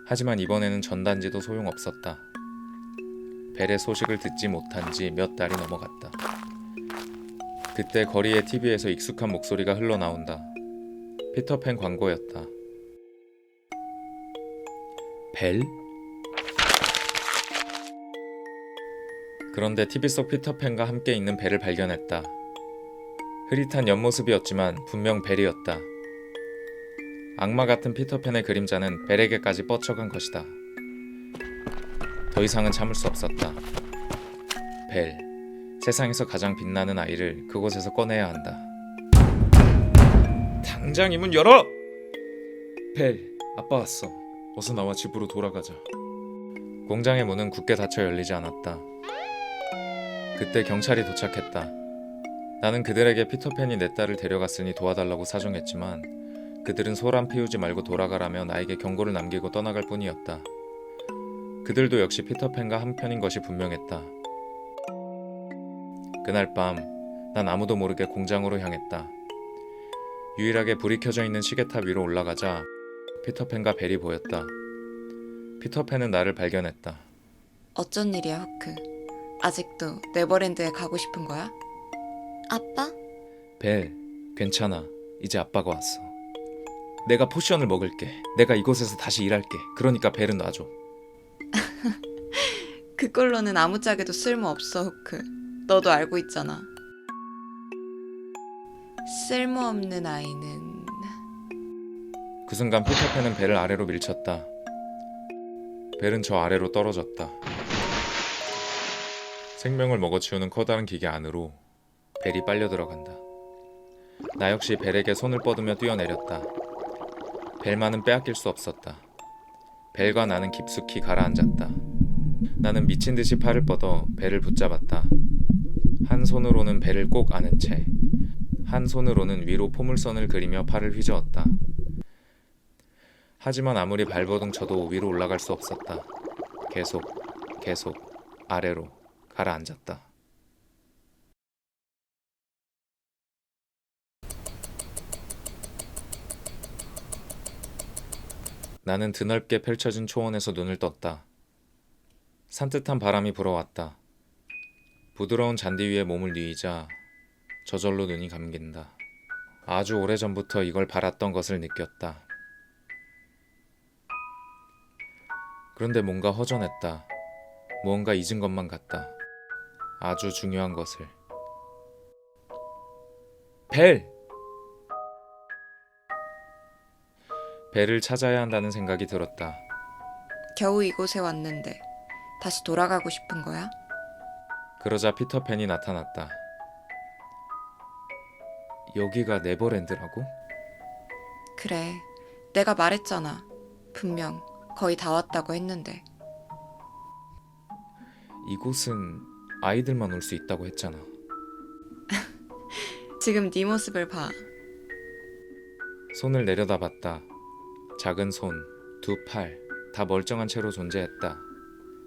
하지만 이번에는 전단지도 소용없었다. 벨의 소식을 듣지 못한 지 몇 달이 넘어갔다. 그때 거리의 TV에서 익숙한 목소리가 흘러나온다. 피터팬 광고였다. 벨? 그런데 TV 속 피터팬과 함께 있는 벨을 발견했다. 흐릿한 옆모습이었지만 분명 벨이었다. 악마 같은 피터팬의 그림자는 벨에게까지 뻗쳐간 것이다. 더 이상은 참을 수 없었다. 벨, 세상에서 가장 빛나는 아이를 그곳에서 꺼내야 한다. 당장 이 문 열어! 벨, 아빠 왔어. 어서 나와 집으로 돌아가자. 공장의 문은 굳게 닫혀 열리지 않았다. 그때 경찰이 도착했다. 나는 그들에게 피터팬이 내 딸을 데려갔으니 도와달라고 사정했지만 그들은 소란 피우지 말고 돌아가라며 나에게 경고를 남기고 떠나갈 뿐이었다. 그들도 역시 피터팬과 한편인 것이 분명했다. 그날 밤, 난 아무도 모르게 공장으로 향했다. 유일하게 불이 켜져 있는 시계탑 위로 올라가자 피터팬과 벨이 보였다. 피터팬은 나를 발견했다. 어쩐 일이야, 후크? 아직도 네버랜드에 가고 싶은 거야? 아빠? 벨, 괜찮아. 이제 아빠가 왔어. 내가 포션을 먹을게. 내가 이곳에서 다시 일할게. 그러니까 벨은 놔줘. 그걸로는 아무짝에도 쓸모없어, 후크. 너도 알고 있잖아. 쓸모없는 아이는... 그 순간 피터팬은 벨을 아래로 밀쳤다. 벨은 저 아래로 떨어졌다. 생명을 먹어치우는 커다란 기계 안으로 벨이 빨려 들어간다. 나 역시 벨에게 손을 뻗으며 뛰어내렸다. 벨만은 빼앗길 수 없었다. 벨과 나는 깊숙이 가라앉았다. 나는 미친 듯이 팔을 뻗어 벨을 붙잡았다. 한 손으로는 벨을 꼭 안은 채, 한 손으로는 위로 포물선을 그리며 팔을 휘저었다. 하지만 아무리 발버둥 쳐도 위로 올라갈 수 없었다. 계속 아래로 가라앉았다. 나는 드넓게 펼쳐진 초원에서 눈을 떴다. 산뜻한 바람이 불어왔다. 부드러운 잔디 위에 몸을 뉘이자 저절로 눈이 감긴다. 아주 오래전부터 이걸 바랐던 것을 느꼈다. 그런데 뭔가 허전했다. 무언가 잊은 것만 같다. 아주 중요한 것을. 벨! 벨을 찾아야 한다는 생각이 들었다. 겨우 이곳에 왔는데 다시 돌아가고 싶은 거야? 그러자 피터팬이 나타났다. 여기가 네버랜드라고? 그래, 내가 말했잖아. 분명 거의 다 왔다고 했는데. 이곳은 아이들만 올 수 있다고 했잖아. 지금 네 모습을 봐. 손을 내려다봤다. 작은 손, 두 팔, 다 멀쩡한 채로 존재했다.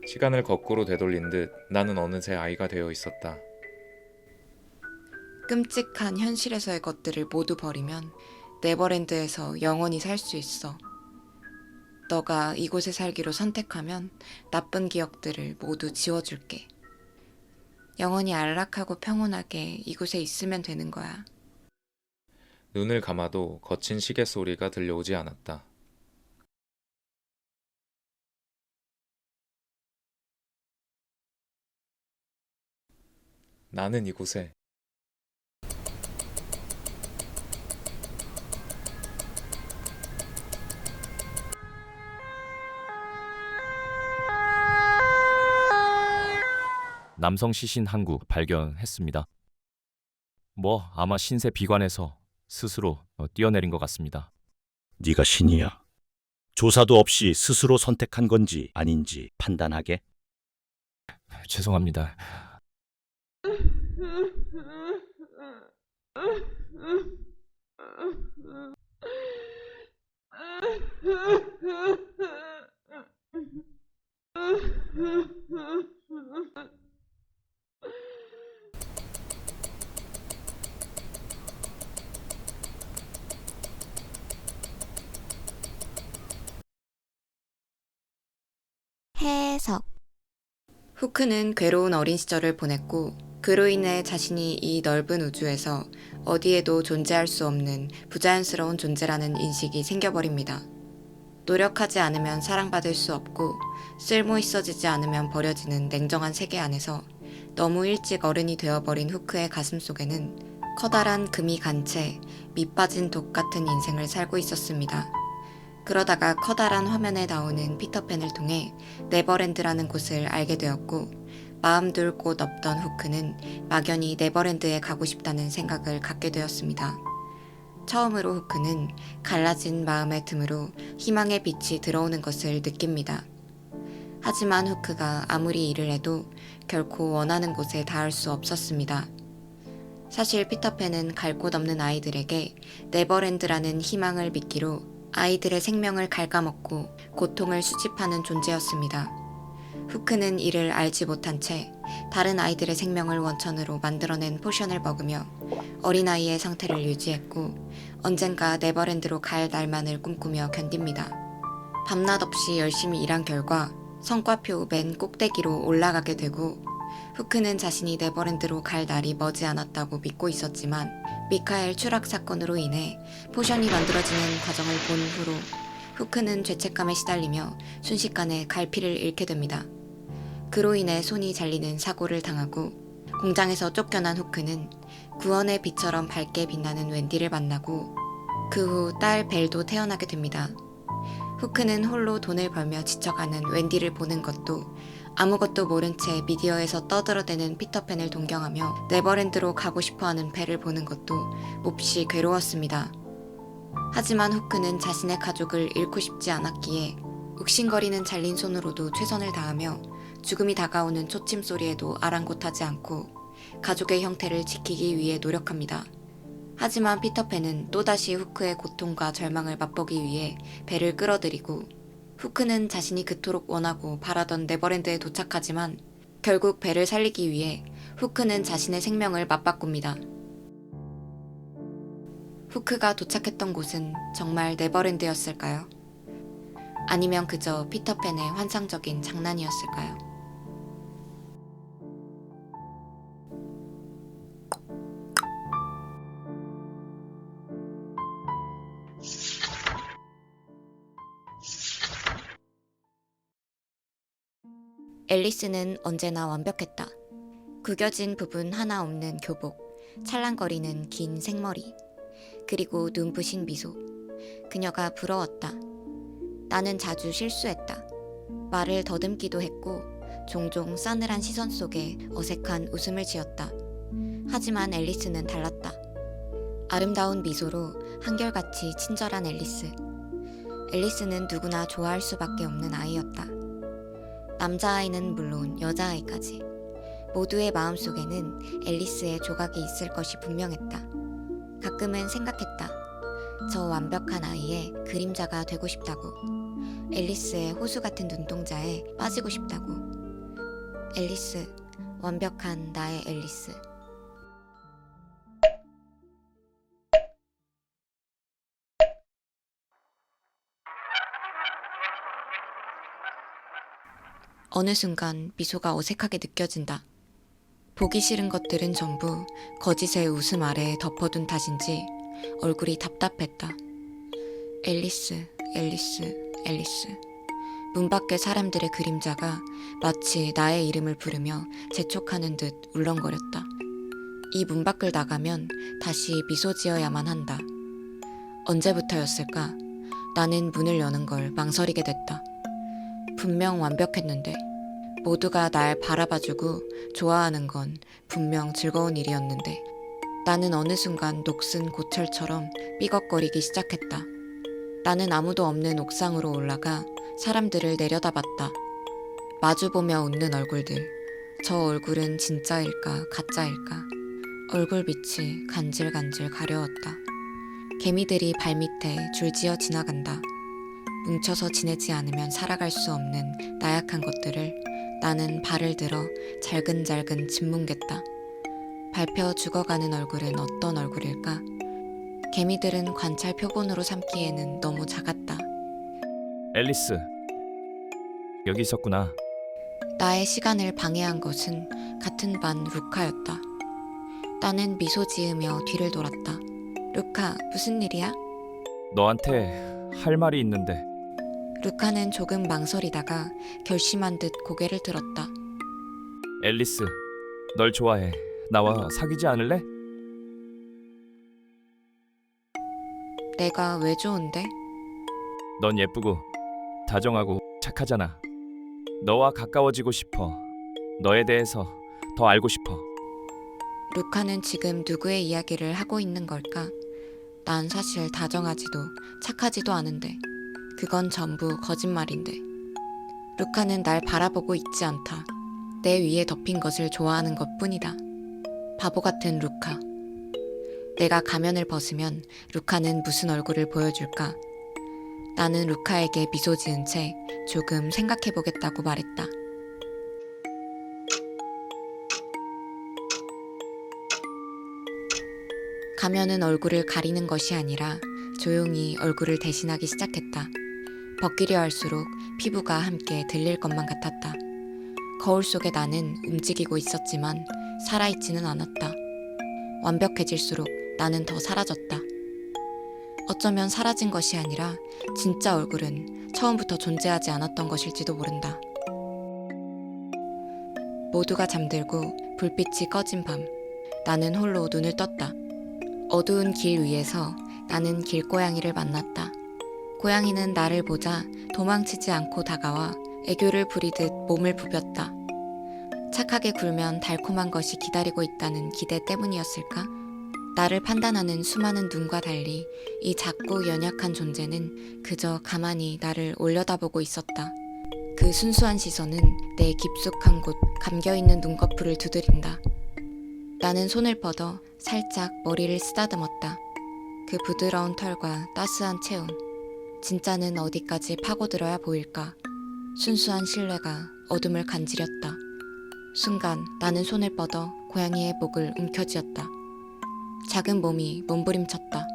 시간을 거꾸로 되돌린 듯 나는 어느새 아이가 되어 있었다. 끔찍한 현실에서의 것들을 모두 버리면 네버랜드에서 영원히 살 수 있어. 너가 이곳에 살기로 선택하면 나쁜 기억들을 모두 지워줄게. 영원히 안락하고 평온하게 이곳에 있으면 되는 거야. 눈을 감아도 거친 시계 소리가 들려오지 않았다. 나는 이곳에 남성 시신 한 구 발견했습니다. 아마 신세 비관에서 스스로 뛰어내린 것 같습니다. 네가 신이야. 조사도 없이 스스로 선택한 건지 아닌지 판단하게. 죄송합니다. 해석. 후크는 괴로운 어린 시절을 보냈고 그로 인해 자신이 이 넓은 우주에서 어디에도 존재할 수 없는 부자연스러운 존재라는 인식이 생겨버립니다. 노력하지 않으면 사랑받을 수 없고 쓸모 있어지지 않으면 버려지는 냉정한 세계 안에서 너무 일찍 어른이 되어버린 후크의 가슴 속에는 커다란 금이 간 채 밑빠진 독 같은 인생을 살고 있었습니다. 그러다가 커다란 화면에 나오는 피터팬을 통해 네버랜드라는 곳을 알게 되었고 마음 둘 곳 없던 후크는 막연히 네버랜드에 가고 싶다는 생각을 갖게 되었습니다. 처음으로 후크는 갈라진 마음의 틈으로 희망의 빛이 들어오는 것을 느낍니다. 하지만 후크가 아무리 일을 해도 결코 원하는 곳에 닿을 수 없었습니다. 사실 피터팬은 갈 곳 없는 아이들에게 네버랜드라는 희망을 미끼로 아이들의 생명을 갉아먹고 고통을 수집하는 존재였습니다. 후크는 이를 알지 못한 채 다른 아이들의 생명을 원천으로 만들어낸 포션을 먹으며 어린아이의 상태를 유지했고 언젠가 네버랜드로 갈 날만을 꿈꾸며 견딥니다. 밤낮 없이 열심히 일한 결과 성과표 맨 꼭대기로 올라가게 되고 후크는 자신이 네버랜드로 갈 날이 머지않았다고 믿고 있었지만 미카엘 추락 사건으로 인해 포션이 만들어지는 과정을 본 후로 후크는 죄책감에 시달리며 순식간에 갈피를 잃게 됩니다. 그로 인해 손이 잘리는 사고를 당하고 공장에서 쫓겨난 후크는 구원의 빛처럼 밝게 빛나는 웬디를 만나고 그 후 딸 벨도 태어나게 됩니다. 후크는 홀로 돈을 벌며 지쳐가는 웬디를 보는 것도 아무것도 모른 채 미디어에서 떠들어대는 피터팬을 동경하며 네버랜드로 가고 싶어하는 벨을 보는 것도 몹시 괴로웠습니다. 하지만 후크는 자신의 가족을 잃고 싶지 않았기에 욱신거리는 잘린 손으로도 최선을 다하며 죽음이 다가오는 초침 소리에도 아랑곳하지 않고 가족의 형태를 지키기 위해 노력합니다. 하지만 피터팬은 또다시 후크의 고통과 절망을 맛보기 위해 벨을 끌어들이고 후크는 자신이 그토록 원하고 바라던 네버랜드에 도착하지만 결국 벨을 살리기 위해 후크는 자신의 생명을 맞바꿉니다. 후크가 도착했던 곳은 정말 네버랜드였을까요? 아니면 그저 피터팬의 환상적인 장난이었을까요? 앨리스는 언제나 완벽했다. 구겨진 부분 하나 없는 교복, 찰랑거리는 긴 생머리, 그리고 눈부신 미소. 그녀가 부러웠다. 나는 자주 실수했다. 말을 더듬기도 했고 종종 싸늘한 시선 속에 어색한 웃음을 지었다. 하지만 앨리스는 달랐다. 아름다운 미소로 한결같이 친절한 앨리스. 앨리스는 누구나 좋아할 수밖에 없는 아이였다. 남자아이는 물론 여자아이까지 모두의 마음속에는 앨리스의 조각이 있을 것이 분명했다. 가끔은 생각했다. 저 완벽한 아이의 그림자가 되고 싶다고. 앨리스의 호수 같은 눈동자에 빠지고 싶다고. 앨리스, 완벽한 나의 앨리스. 어느 순간 미소가 어색하게 느껴진다. 보기 싫은 것들은 전부 거짓의 웃음 아래에 덮어둔 탓인지 얼굴이 답답했다. 앨리스, 앨리스, 앨리스. 문 밖의 사람들의 그림자가 마치 나의 이름을 부르며 재촉하는 듯 울렁거렸다. 이 문 밖을 나가면 다시 미소 지어야만 한다. 언제부터였을까? 나는 문을 여는 걸 망설이게 됐다. 분명 완벽했는데, 모두가 날 바라봐주고 좋아하는 건 분명 즐거운 일이었는데, 나는 어느 순간 녹슨 고철처럼 삐걱거리기 시작했다. 나는 아무도 없는 옥상으로 올라가 사람들을 내려다봤다. 마주보며 웃는 얼굴들. 저 얼굴은 진짜일까 가짜일까? 얼굴빛이 간질간질 가려웠다. 개미들이 발밑에 줄지어 지나간다. 뭉쳐서 지내지 않으면 살아갈 수 없는 나약한 것들을 나는 발을 들어 잘근잘근 짓뭉갰다. 밟혀 죽어가는 얼굴은 어떤 얼굴일까? 개미들은 관찰 표본으로 삼기에는 너무 작았다. 앨리스, 여기 있었구나. 나의 시간을 방해한 것은 같은 반 루카였다. 나는 미소 지으며 뒤를 돌았다. 루카, 무슨 일이야? 너한테 할 말이 있는데. 루카는 조금 망설이다가 결심한 듯 고개를 들었다. 앨리스, 널 좋아해. 나와 사귀지 않을래? 내가 왜 좋은데? 넌 예쁘고 다정하고 착하잖아. 너와 가까워지고 싶어. 너에 대해서 더 알고 싶어. 루카는 지금 누구의 이야기를 하고 있는 걸까? 난 사실 다정하지도 착하지도 않은데 그건 전부 거짓말인데. 루카는 날 바라보고 있지 않다. 내 위에 덮인 것을 좋아하는 것뿐이다. 바보 같은 루카. 내가 가면을 벗으면 루카는 무슨 얼굴을 보여줄까? 나는 루카에게 미소 지은 채 조금 생각해보겠다고 말했다. 가면은 얼굴을 가리는 것이 아니라 조용히 얼굴을 대신하기 시작했다. 벗기려 할수록 피부가 함께 들릴 것만 같았다. 거울 속에 나는 움직이고 있었지만 살아있지는 않았다. 완벽해질수록 나는 더 사라졌다. 어쩌면 사라진 것이 아니라 진짜 얼굴은 처음부터 존재하지 않았던 것일지도 모른다. 모두가 잠들고 불빛이 꺼진 밤, 나는 홀로 눈을 떴다. 어두운 길 위에서 나는 길고양이를 만났다. 고양이는 나를 보자 도망치지 않고 다가와 애교를 부리듯 몸을 부볐다. 착하게 굴면 달콤한 것이 기다리고 있다는 기대 때문이었을까? 나를 판단하는 수많은 눈과 달리 이 작고 연약한 존재는 그저 가만히 나를 올려다보고 있었다. 그 순수한 시선은 내 깊숙한 곳 감겨있는 눈꺼풀을 두드린다. 나는 손을 뻗어 살짝 머리를 쓰다듬었다. 그 부드러운 털과 따스한 체온. 진짜는 어디까지 파고들어야 보일까? 순수한 신뢰가 어둠을 간지렸다. 순간 나는 손을 뻗어 고양이의 목을 움켜쥐었다. 작은 몸이 몸부림쳤다.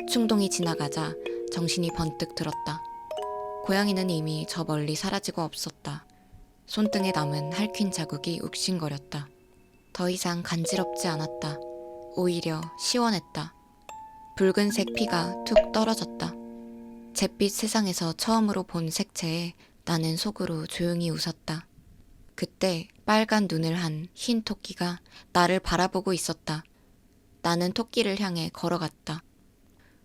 충동이 지나가자 정신이 번뜩 들었다. 고양이는 이미 저 멀리 사라지고 없었다. 손등에 남은 핥힌 자국이 욱신거렸다. 더 이상 간지럽지 않았다. 오히려 시원했다. 붉은색 피가 툭 떨어졌다. 잿빛 세상에서 처음으로 본 색채에 나는 속으로 조용히 웃었다. 그때 빨간 눈을 한 흰 토끼가 나를 바라보고 있었다. 나는 토끼를 향해 걸어갔다.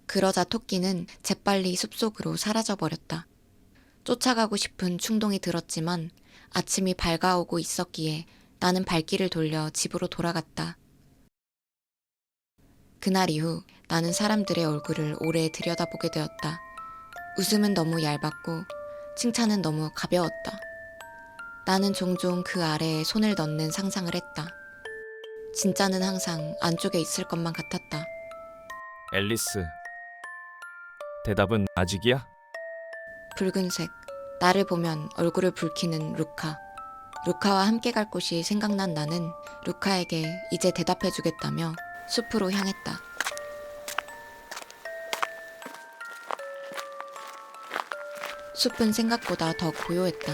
그러자 토끼는 재빨리 숲속으로 사라져버렸다. 쫓아가고 싶은 충동이 들었지만 아침이 밝아오고 있었기에 나는 발길을 돌려 집으로 돌아갔다. 그날 이후 나는 사람들의 얼굴을 오래 들여다보게 되었다. 웃음은 너무 얇았고 칭찬은 너무 가벼웠다. 나는 종종 그 아래에 손을 넣는 상상을 했다. 진짜는 항상 안쪽에 있을 것만 같았다. 앨리스, 대답은 아직이야? 붉은색, 나를 보면 얼굴을 붉히는 루카. 루카와 함께 갈 곳이 생각난 나는 루카에게 이제 대답해주겠다며 숲으로 향했다. 숲은 생각보다 더 고요했다.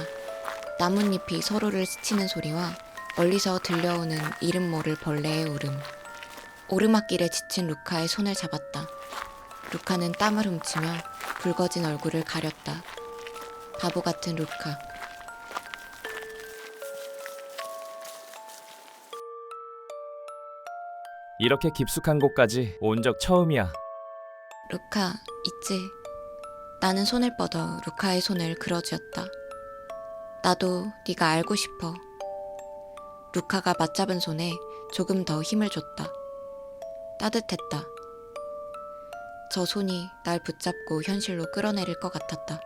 나뭇잎이 서로를 스치는 소리와 멀리서 들려오는 이름 모를 벌레의 울음. 오르막길에 지친 루카의 손을 잡았다. 루카는 땀을 훔치며 붉어진 얼굴을 가렸다. 바보 같은 루카. 이렇게 깊숙한 곳까지 온 적 처음이야. 루카, 있지? 나는 손을 뻗어 루카의 손을 그어쥐었다. 나도 네가 알고 싶어. 루카가 맞잡은 손에 조금 더 힘을 줬다. 따뜻했다. 저 손이 날 붙잡고 현실로 끌어내릴 것 같았다.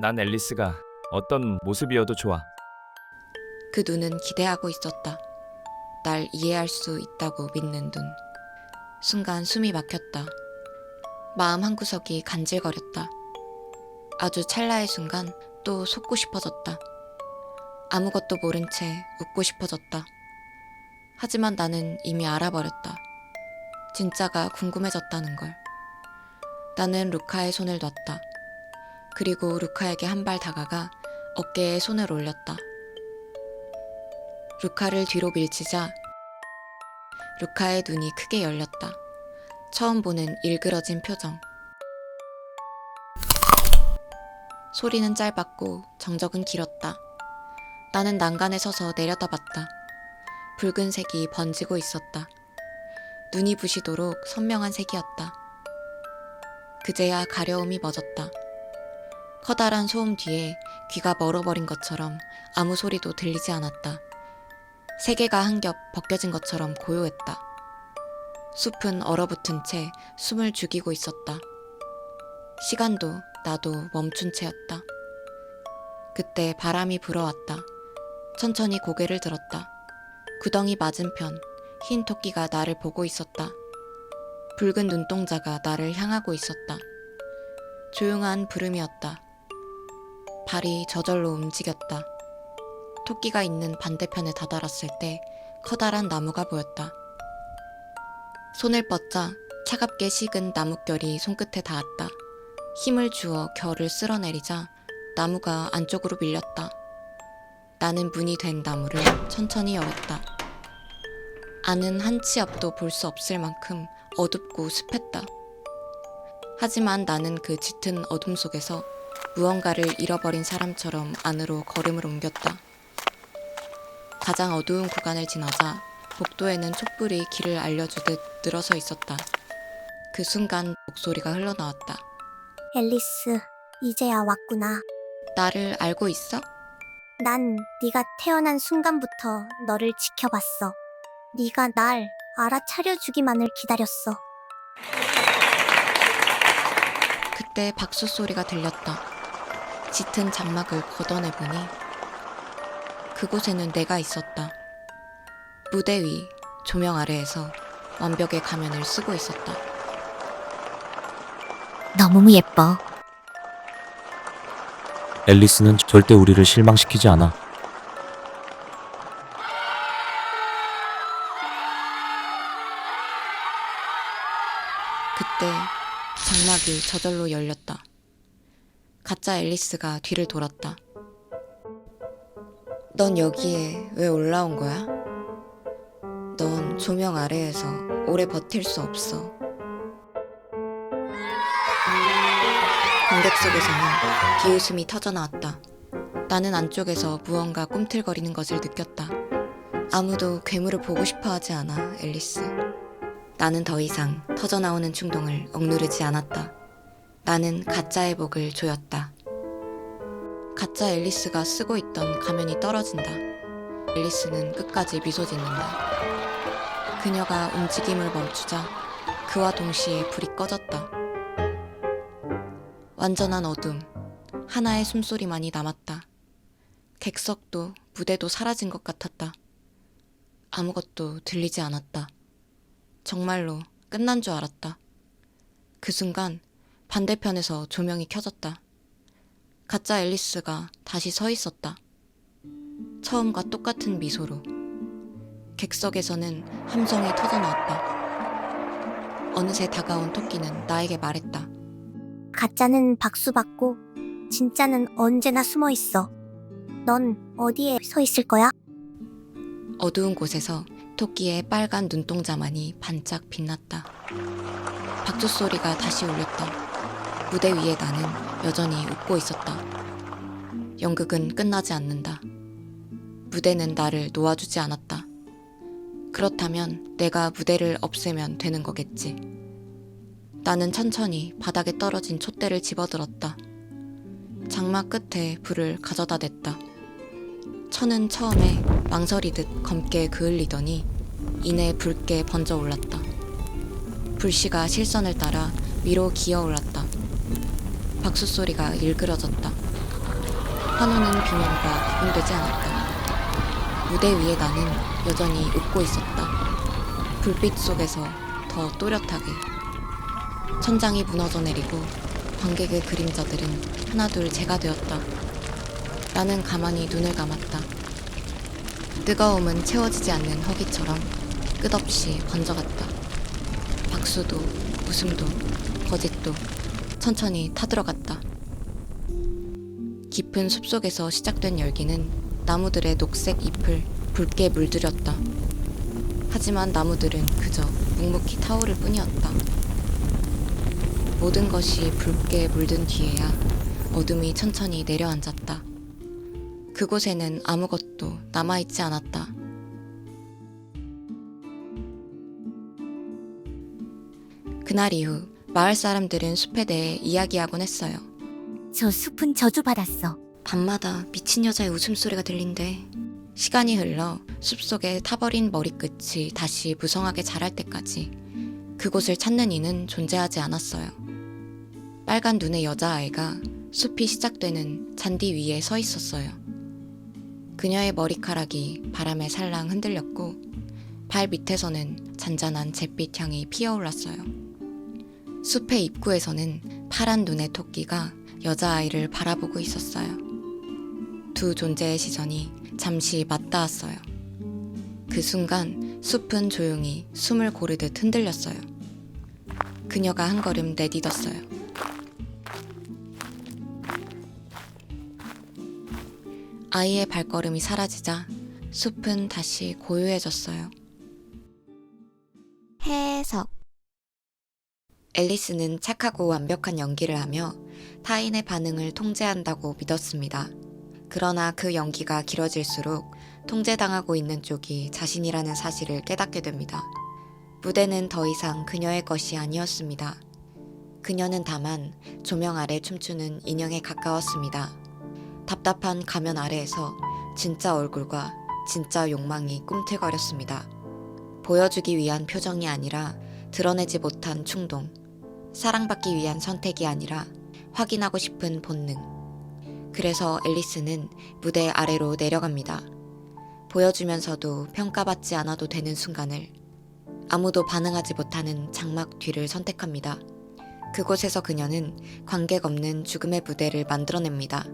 난 앨리스가 어떤 모습이어도 좋아. 그 눈은 기대하고 있었다. 날 이해할 수 있다고 믿는 눈. 순간 숨이 막혔다. 마음 한구석이 간질거렸다. 아주 찰나의 순간 또 속고 싶어졌다. 아무것도 모른 채 웃고 싶어졌다. 하지만 나는 이미 알아버렸다. 진짜가 궁금해졌다는 걸. 나는 루카의 손을 놨다. 그리고 루카에게 한 발 다가가 어깨에 손을 올렸다. 루카를 뒤로 밀치자 루카의 눈이 크게 열렸다. 처음 보는 일그러진 표정. 소리는 짧았고 정적은 길었다. 나는 난간에 서서 내려다봤다. 붉은색이 번지고 있었다. 눈이 부시도록 선명한 색이었다. 그제야 가려움이 멎었다. 커다란 소음 뒤에 귀가 멀어버린 것처럼 아무 소리도 들리지 않았다. 세계가 한 겹 벗겨진 것처럼 고요했다. 숲은 얼어붙은 채 숨을 죽이고 있었다. 시간도 나도 멈춘 채였다. 그때 바람이 불어왔다. 천천히 고개를 들었다. 구덩이 맞은편 흰 토끼가 나를 보고 있었다. 붉은 눈동자가 나를 향하고 있었다. 조용한 부름이었다. 발이 저절로 움직였다. 토끼가 있는 반대편에 다다랐을 때 커다란 나무가 보였다. 손을 뻗자 차갑게 식은 나뭇결이 손끝에 닿았다. 힘을 주어 결을 쓸어내리자 나무가 안쪽으로 밀렸다. 나는 문이 된 나무를 천천히 열었다. 안은 한 치 앞도 볼 수 없을 만큼 어둡고 습했다. 하지만 나는 그 짙은 어둠 속에서 무언가를 잃어버린 사람처럼 안으로 걸음을 옮겼다. 가장 어두운 구간을 지나자 복도에는 촛불이 길을 알려주듯 늘어서 있었다. 그 순간 목소리가 흘러나왔다. 앨리스, 이제야 왔구나. 나를 알고 있어? 난 네가 태어난 순간부터 너를 지켜봤어. 네가 날 알아차려주기만을 기다렸어. 그때 박수 소리가 들렸다. 짙은 장막을 걷어내보니 그곳에는 내가 있었다. 무대 위 조명 아래에서 완벽의 가면을 쓰고 있었다. 너무 예뻐. 앨리스는 절대 우리를 실망시키지 않아. 그때 장막이 저절로 열렸다. 가짜 앨리스가 뒤를 돌았다. 넌 여기에 왜 올라온 거야? 넌 조명 아래에서 오래 버틸 수 없어. 관객석에서는 비웃음이 터져나왔다. 나는 안쪽에서 무언가 꿈틀거리는 것을 느꼈다. 아무도 괴물을 보고 싶어 하지 않아, 앨리스. 나는 더 이상 터져나오는 충동을 억누르지 않았다. 나는 가짜의 복을 조였다. 가짜 앨리스가 쓰고 있던 가면이 떨어진다. 앨리스는 끝까지 미소 짓는다. 그녀가 움직임을 멈추자 그와 동시에 불이 꺼졌다. 완전한 어둠, 하나의 숨소리만이 남았다. 객석도 무대도 사라진 것 같았다. 아무것도 들리지 않았다. 정말로 끝난 줄 알았다. 그 순간 반대편에서 조명이 켜졌다. 가짜 앨리스가 다시 서 있었다. 처음과 똑같은 미소로. 객석에서는 함성이 터져나왔다. 어느새 다가온 토끼는 나에게 말했다. 가짜는 박수 받고 진짜는 언제나 숨어 있어. 넌 어디에 서 있을 거야? 어두운 곳에서 토끼의 빨간 눈동자만이 반짝 빛났다. 박수 소리가 다시 울렸다. 무대 위에 나는 여전히 웃고 있었다. 연극은 끝나지 않는다. 무대는 나를 놓아주지 않았다. 그렇다면 내가 무대를 없애면 되는 거겠지. 나는 천천히 바닥에 떨어진 촛대를 집어들었다. 장막 끝에 불을 가져다 댔다. 천은 처음에 망설이듯 검게 그을리더니 이내 붉게 번져 올랐다. 불씨가 실선을 따라 위로 기어 올랐다. 박수 소리가 일그러졌다. 환호는 비명과 구분되지 않았다. 무대 위에 나는 여전히 웃고 있었다. 불빛 속에서 더 또렷하게. 천장이 무너져 내리고 관객의 그림자들은 하나둘 재가 되었다. 나는 가만히 눈을 감았다. 뜨거움은 채워지지 않는 허기처럼 끝없이 번져갔다. 박수도 웃음도 거짓도 천천히 타들어갔다. 깊은 숲속에서 시작된 열기는 나무들의 녹색 잎을 붉게 물들였다. 하지만 나무들은 그저 묵묵히 타오를 뿐이었다. 모든 것이 붉게 물든 뒤에야 어둠이 천천히 내려앉았다. 그곳에는 아무것도 남아있지 않았다. 그날 이후 마을 사람들은 숲에 대해 이야기하곤 했어요. 저 숲은 저주받았어. 밤마다 미친 여자의 웃음소리가 들린대. 시간이 흘러 숲속에 타버린 머리끝이 다시 무성하게 자랄 때까지 그곳을 찾는 이는 존재하지 않았어요. 빨간 눈의 여자아이가 숲이 시작되는 잔디 위에 서 있었어요. 그녀의 머리카락이 바람에 살랑 흔들렸고 발 밑에서는 잔잔한 잿빛 향이 피어올랐어요. 숲의 입구에서는 파란 눈의 토끼가 여자아이를 바라보고 있었어요. 두 존재의 시선이 잠시 맞닿았어요. 그 순간 숲은 조용히 숨을 고르듯 흔들렸어요. 그녀가 한 걸음 내딛었어요. 아이의 발걸음이 사라지자 숲은 다시 고요해졌어요. 해석. 앨리스는 착하고 완벽한 연기를 하며 타인의 반응을 통제한다고 믿었습니다. 그러나 그 연기가 길어질수록 통제당하고 있는 쪽이 자신이라는 사실을 깨닫게 됩니다. 무대는 더 이상 그녀의 것이 아니었습니다. 그녀는 다만 조명 아래 춤추는 인형에 가까웠습니다. 답답한 가면 아래에서 진짜 얼굴과 진짜 욕망이 꿈틀거렸습니다. 보여주기 위한 표정이 아니라 드러내지 못한 충동, 사랑받기 위한 선택이 아니라 확인하고 싶은 본능. 그래서 앨리스는 무대 아래로 내려갑니다. 보여주면서도 평가받지 않아도 되는 순간을, 아무도 반응하지 못하는 장막 뒤를 선택합니다. 그곳에서 그녀는 관객 없는 죽음의 무대를 만들어냅니다.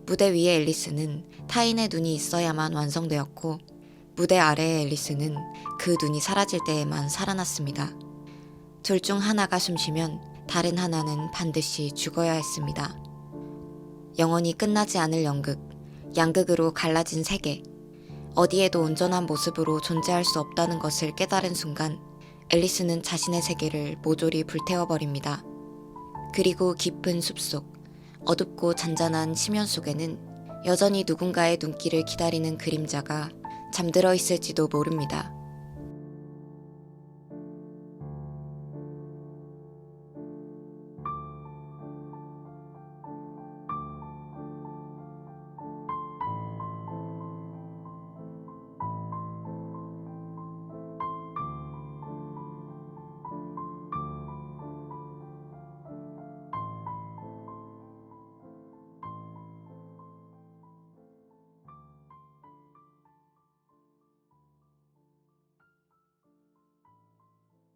무대 위의 앨리스는 타인의 눈이 있어야만 완성되었고 무대 아래의 앨리스는 그 눈이 사라질 때에만 살아났습니다. 둘 중 하나가 숨쉬면 다른 하나는 반드시 죽어야 했습니다. 영원히 끝나지 않을 연극, 양극으로 갈라진 세계, 어디에도 온전한 모습으로 존재할 수 없다는 것을 깨달은 순간 앨리스는 자신의 세계를 모조리 불태워버립니다. 그리고 깊은 숲속, 어둡고 잔잔한 심연 속에는 여전히 누군가의 눈길을 기다리는 그림자가 잠들어 있을지도 모릅니다.